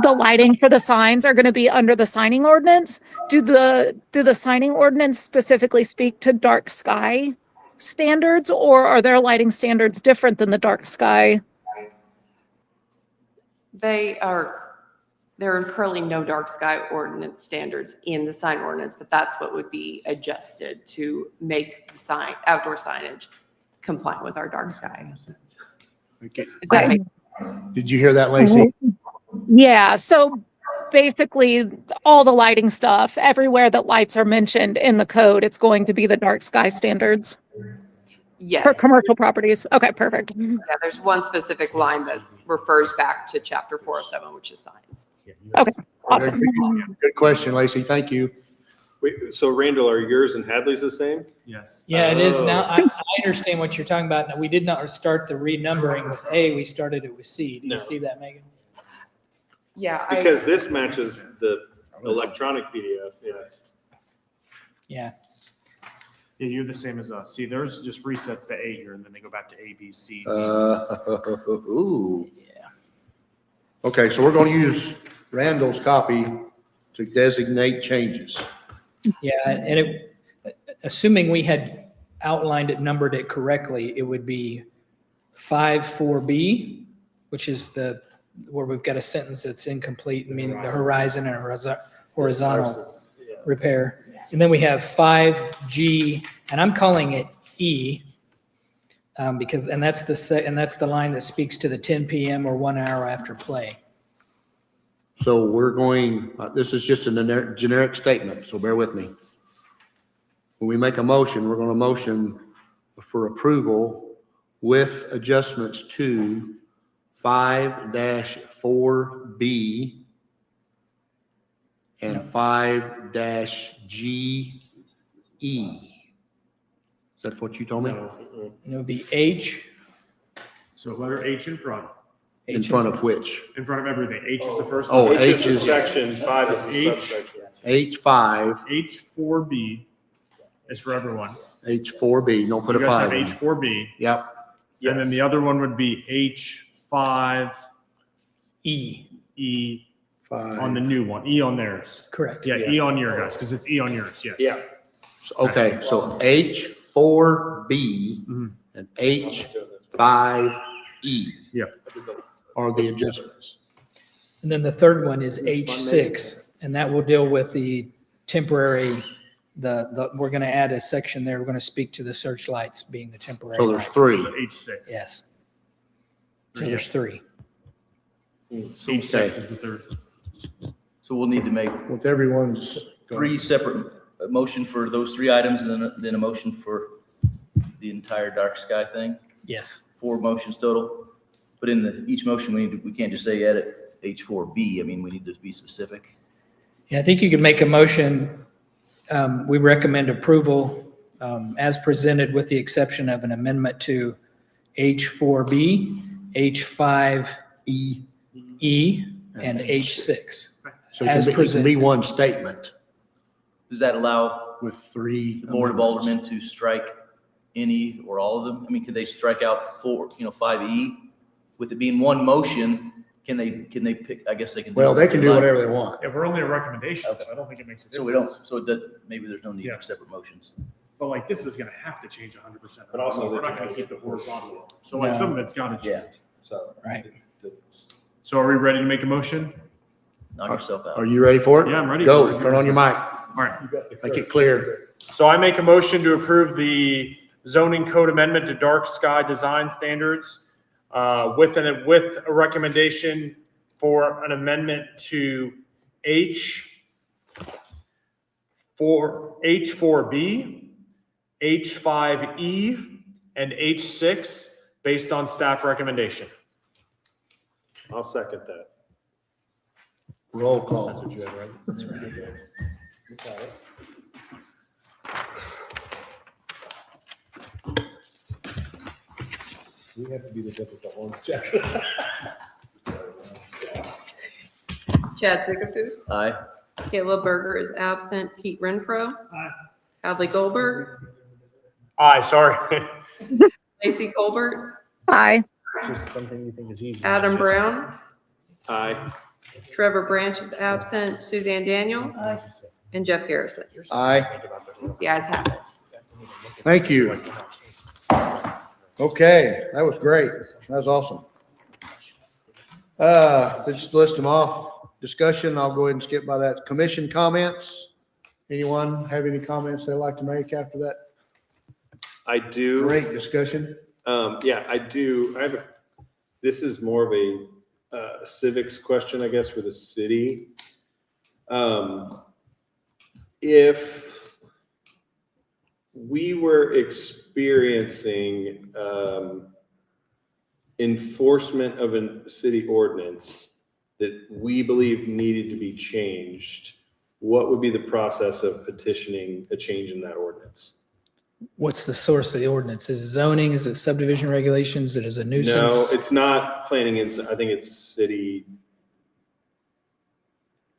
the lighting for the signs are gonna be under the signing ordinance. Do the signing ordinance specifically speak to dark sky standards, or are their lighting standards different than the dark sky? There are currently no dark sky ordinance standards in the sign ordinance, but that's what would be adjusted to make the sign, outdoor signage compliant with our dark sky. Okay. If that Okay. makes- Did you hear that, Lacey? Yeah, so basically, all the lighting stuff, everywhere that lights are mentioned in the code, it's going to be the dark sky standards for Yes, commercial properties. Okay, perfect. yeah, there's one specific line that refers back to chapter 407, which is signs. Okay, awesome. Good question, Lacey. Thank you. Wait, so Randall, are yours and Hadley's the same? Yes. Yeah, it is. Oh. Now, I understand what you're talking about. Now, we did not start the renumbering with A, we started it with C. Do you No. see that, Megan? Yeah. Because this matches the electronic PDF, yeah. Yeah. Yeah, you're the same as us. See, theirs just resets the A here and then they go back to A, B, C. D. Ooh. Yeah. Okay, so we're going to use Randall's copy to designate changes. Yeah, and it, assuming we had outlined it, numbered it correctly, it would be 5-4B, which is where we've got a sentence that's incomplete, meaning the horizon and horizontal repair. And then we have 5G, and I'm calling it E, because, and that's the line that speaks to the 10 PM or 1 hour after play. So we're going, this is just a generic statement, so bear with me. When we make a motion, we're going to motion for approval with adjustments to 5-4B and 5-G That's what you told me? And it would be H. So letter H in front, In front of which? in front of everything. H is the first. Oh, one. H is H the is- section, 5 is the H. subsection. H5, H4B is for everyone. H4B, don't put a You guys have five in. H4B, Yep, and then the other one would be H5E E. on the new one, E on theirs. Correct. Yeah, E on your guys, because it's E on yours, yes. Yeah. okay, so H4B Mhm. and H5E. Yep. Are the adjustments. And then the third one is H6, and that will deal with the temporary, we're going to add a section there. We're going to speak to the searchlights being the temporary. So there's lights. three. So H6. Yes. So there's three. H6 is the third. So we'll need to make With everyone's. 3 separate motion for those 3 items and then a motion for the entire dark sky thing. Yes. 4 motions total. But in each motion, we can't just say edit H4B. I mean, we need to be specific. Yeah, I think you could make a motion. We recommend approval as presented with the exception of an amendment to H4B, H5E, and H6. So As it can be presented. one statement Does that allow with 3. the Board of amendments. Aldermen to strike any or all of them? I mean, could they strike out 5E? With it being one motion, can they pick, I guess they can. Well, they can do whatever they want. Yeah, we're only a recommendation, so I don't think it makes a So we difference. don't, so it does, maybe there's no need Yeah. for separate motions. But like, this is gonna have to change 100%. But also we're they not can gonna keep the make it horizontal. So like, No. some of it's gotta change. Yeah. So. Right. So are we ready to make a motion? Knock yourself out. Are you ready for it? Yeah, I'm ready. Go, turn on your mic, All right. make it clear. So I make a motion to approve the zoning code amendment to dark sky design standards with a recommendation for an amendment to H4B, H5E, and H6 based on staff recommendation. I'll second that. Roll call. That's right. We have to be the difficult ones, Jack. Chad Zickafoos. Aye. Caleb Berger is absent. Pete Renfro. Hadley Goldberg. Aye, sorry. Lacey Colbert. Aye. Just something you think is easy. Adam Brown. Aye. Trevor Branch is absent. Suzanne Daniel. And Jeff Garrison. Aye, The ayes have it. thank you. Okay, that was great. That was awesome. Let's just list them off. Discussion, I'll go ahead and skip by that. Commission comments. Anyone have any comments they'd like to make after that I do. great discussion? Yeah, I do. This is more of a civics question, I guess, for the city. If we were experiencing enforcement of a city ordinance that we believe needed to be changed, what would be the process of petitioning a change in that ordinance? What's the source of the ordinance? Is it zoning? Is it subdivision regulations? Is it a nuisance? No, it's not planning. I think it's city.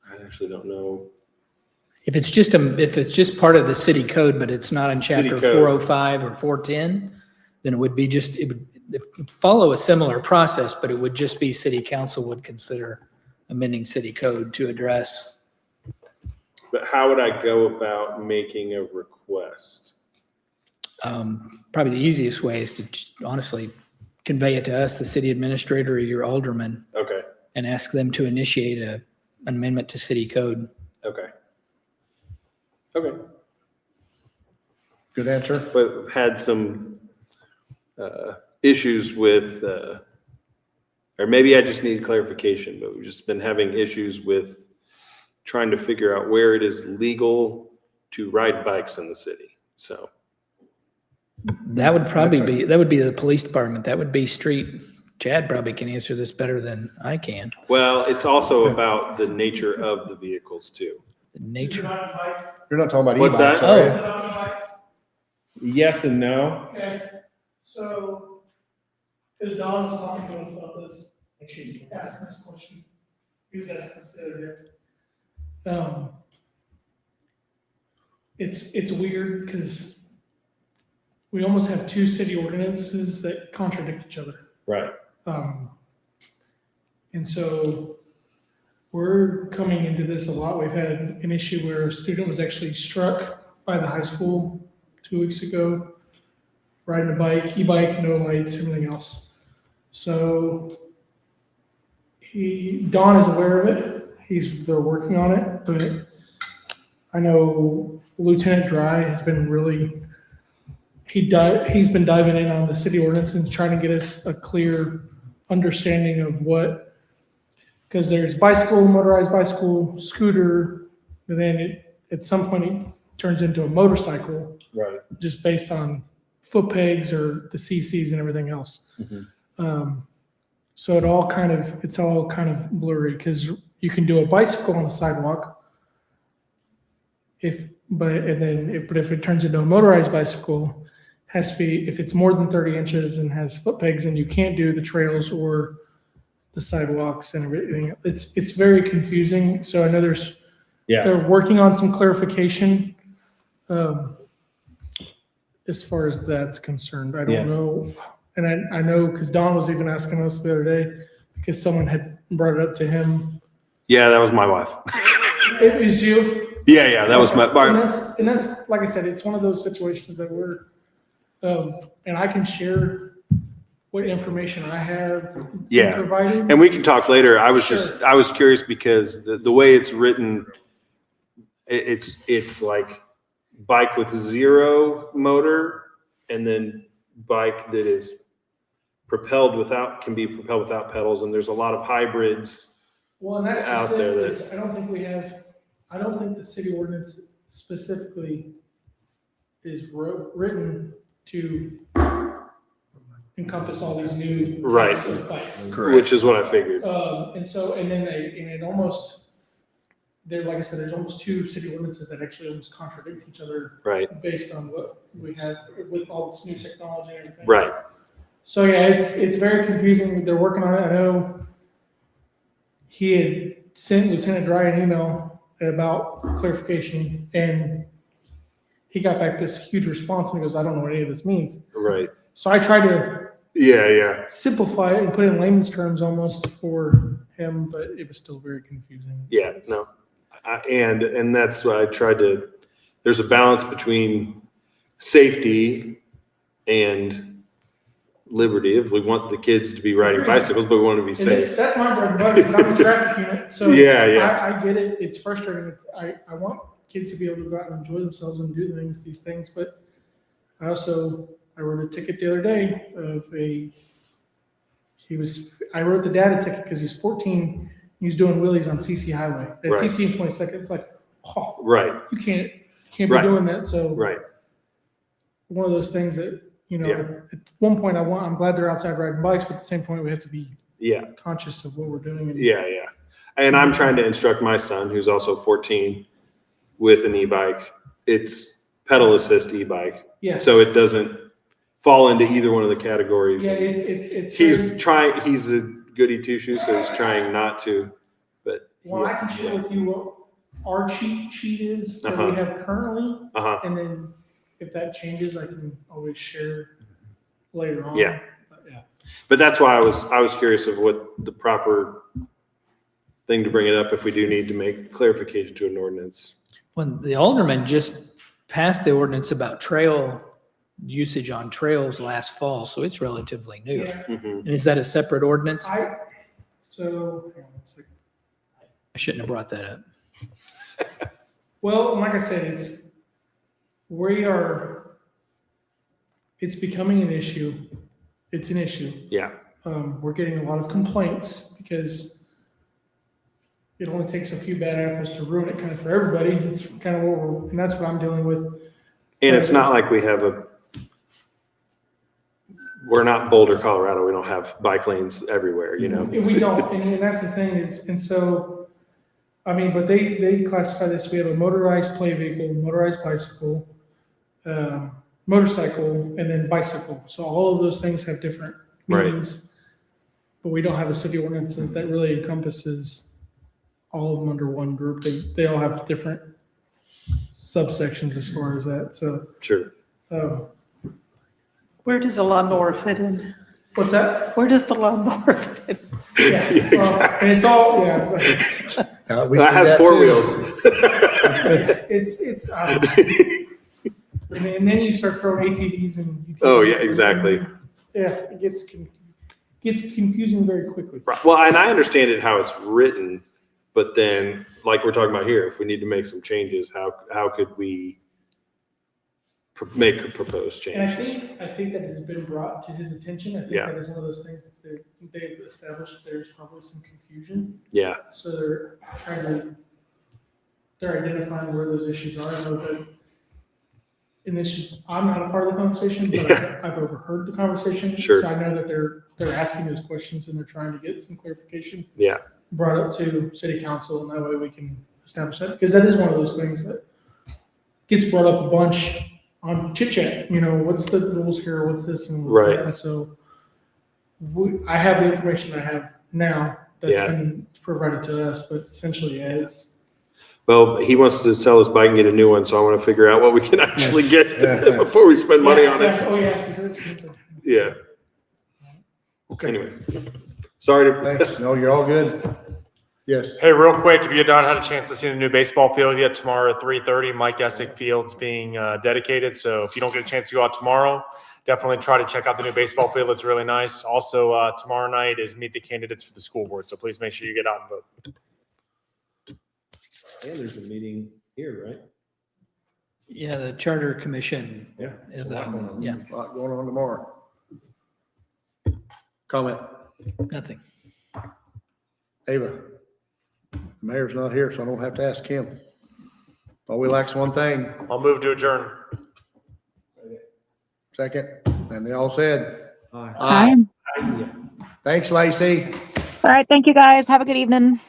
I actually don't know. If it's just part of the city code, but it's not in City chapter code. 405 or 410, then it would follow a similar process, but it would just be city council would consider amending city code to address. But how would I go about making a request? Probably the easiest way is to honestly convey it to us, the city administrator or your alderman, Okay, and ask them to initiate an amendment to city code. okay. Okay, Good answer. but we've had some issues with, or maybe I just need clarification, but we've just been having issues with trying to figure out where it is legal to ride bikes in the city, so. That would probably that would be the police department. That would be street. Chad probably can answer this better than I can. Well, it's also about the nature of the vehicles too. The nature. You're not talking about What's e-bikes, that? are you? Oh, bikes? Yes and no. Okay, so, because Don was talking to us about this, asking this question. He was asking us the other day. It's weird because we almost have two city ordinances that contradict each other. Right. And so we're coming into this a lot. We've had an issue where a student was actually struck by the high school 2 weeks ago, riding a bike, e-bike, no lights, everything else. So Don is aware of it. They're working on it, but I know Lieutenant Dry has been really, he's been diving in on the city ordinance and trying to get us a clear understanding of what, because there's bicycle, motorized bicycle, scooter, and then at some point it turns into a motorcycle. Right. Just based on foot pegs or the CCs and everything else. So it's all kind of blurry because you can do a bicycle on the sidewalk. But if it turns into a motorized bicycle, has to be, if it's more than 30 inches and has foot pegs, then you can't do the trails or the sidewalks and everything. It's very confusing. So I know they're working on some clarification. As far as that's concerned, I don't know. And I know because Don was even asking us the other day because someone had brought it up to him. Yeah, that was my wife. It was you. Yeah, that was my. And that's like I said, it's one of those situations that we're, and I can share what information I have provided. And we can talk later. I was Sure. I was curious because the way it's written, it's like bike with zero motor and then bike that is can be propelled without pedals. And there's a lot of hybrids. Well, and that's out just there it, that- is I don't think the city ordinance specifically is written to encompass all these new Right. types of bikes. Which is what I figured. Like I said, there's almost two city ordinances that actually almost contradict each other Right. based on what we have with all this new technology and everything. Right. So yeah, it's very confusing. They're working on it. I know he had sent Lieutenant Dry an email about clarification, and he got back this huge response, and he goes, "I don't know what any of this means." Right. So I tried to Yeah. simplify it and put it in layman's terms almost for him, but it was still very confusing. Yeah, no. And that's why I tried to, there's a balance between safety and liberty. If we want the kids to be riding bicycles, but we want to be And safe. that's my bread and butter, 'cause I'm a traffic unit, so Yeah. I get it. It's frustrating. I want kids to be able to go out and enjoy themselves and do these things, but I wrote a ticket the other day I wrote the dad a ticket because he's 14. He was doing wheelies on CC Highway. At Right. CC in 22nd, it's like, oh, Right. you can't be Right. doing that. So Right. one of those things that, Yeah. at one point I'm glad they're outside riding bikes, but at the same point we have to be Yeah. conscious of what we're doing. Yeah. And I'm trying to instruct my son, who's also 14, with an e-bike. It's pedal assist e-bike. Yes. So it doesn't fall into either one of the categories. Yeah, it's He's a goody two shoes, so he's trying not to, but. Well, I can share with you what our cheat sheet is that we Uh-huh. have currently, Uh-huh. and then if that changes, I can always share later on. Yeah. But yeah. But that's why I was curious of what the proper thing to bring it up if we do need to make clarification to an ordinance. When the alderman just passed the ordinance about trail usage on trails last fall, so it's relatively new. Yeah. Mhm. And is that a separate ordinance? Hang on one second. I shouldn't have brought that up. Well, like I said, it's becoming an issue. It's an issue. Yeah. We're getting a lot of complaints because it only takes a few bad apples to ruin it kind of for everybody. It's kind of and that's what I'm dealing with. And it's not like we're not Boulder, Colorado. We don't have bike lanes everywhere, you know? We don't, and that's the thing and so, I mean, but they classify this, we have a motorized play vehicle, motorized bicycle, motorcycle, and then bicycle. So all of those things have different Right. meanings. But we don't have a city ordinance that really encompasses all of them under one group. They all have different subsections as far as that. So, Sure. Where does a lawnmower fit in? what's that? Where does the lawnmower fit in? Yeah, well, and it's all, yeah. We That see has four too. wheels. It's and then you start throwing ATVs and UTVs. Oh, yeah, exactly. Yeah, it gets confusing very quickly. Right. Well, and I understand it how it's written, but then, like we're talking about here, if we need to make some changes, how could we make a proposed And I changes? think that has been brought to his attention. I think Yeah. that is one of those things that they've established there's probably some confusion. Yeah, So they're identifying where those issues are. I know that, and this is, I'm not a part of the conversation, but Yeah. I've overheard the conversation. Sure. So I know that they're asking those questions and they're trying to get some clarification yeah, brought up to city council, and that way we can establish that, because that is one of those things that gets brought up a bunch on chit chat, what's the rules here, what's this and what's Right. that, and so I have the information I have now that's Yeah. been provided to us, but essentially, yeah, it's, well, he wants to sell his bike and get a new one, so I want to figure out what we can actually get before we spend money on it. Oh, yeah, 'cause it's expensive. Yeah, Okay, anyway, sorry to. thanks. No, you're all good. Yes. Hey, real quick, if you don't had a chance to see the new baseball field yet, tomorrow at 3:30, Mike Essick Field's being dedicated. So if you don't get a chance to go out tomorrow, definitely try to check out the new baseball field. It's really nice. Also, tomorrow night is meet the candidates for the school board. So please make sure you get out and vote. And there's a meeting here, right? Yeah, the Charter Commission Yeah. is A lot going on. yeah, A lot going on tomorrow. Comment, nothing. Ava. The mayor's not here, so I don't have to ask him. But we lacks one thing. I'll move to adjourn. Second, and they all said. Hi. Thanks, Lacey. All right. Thank you guys. Have a good evening.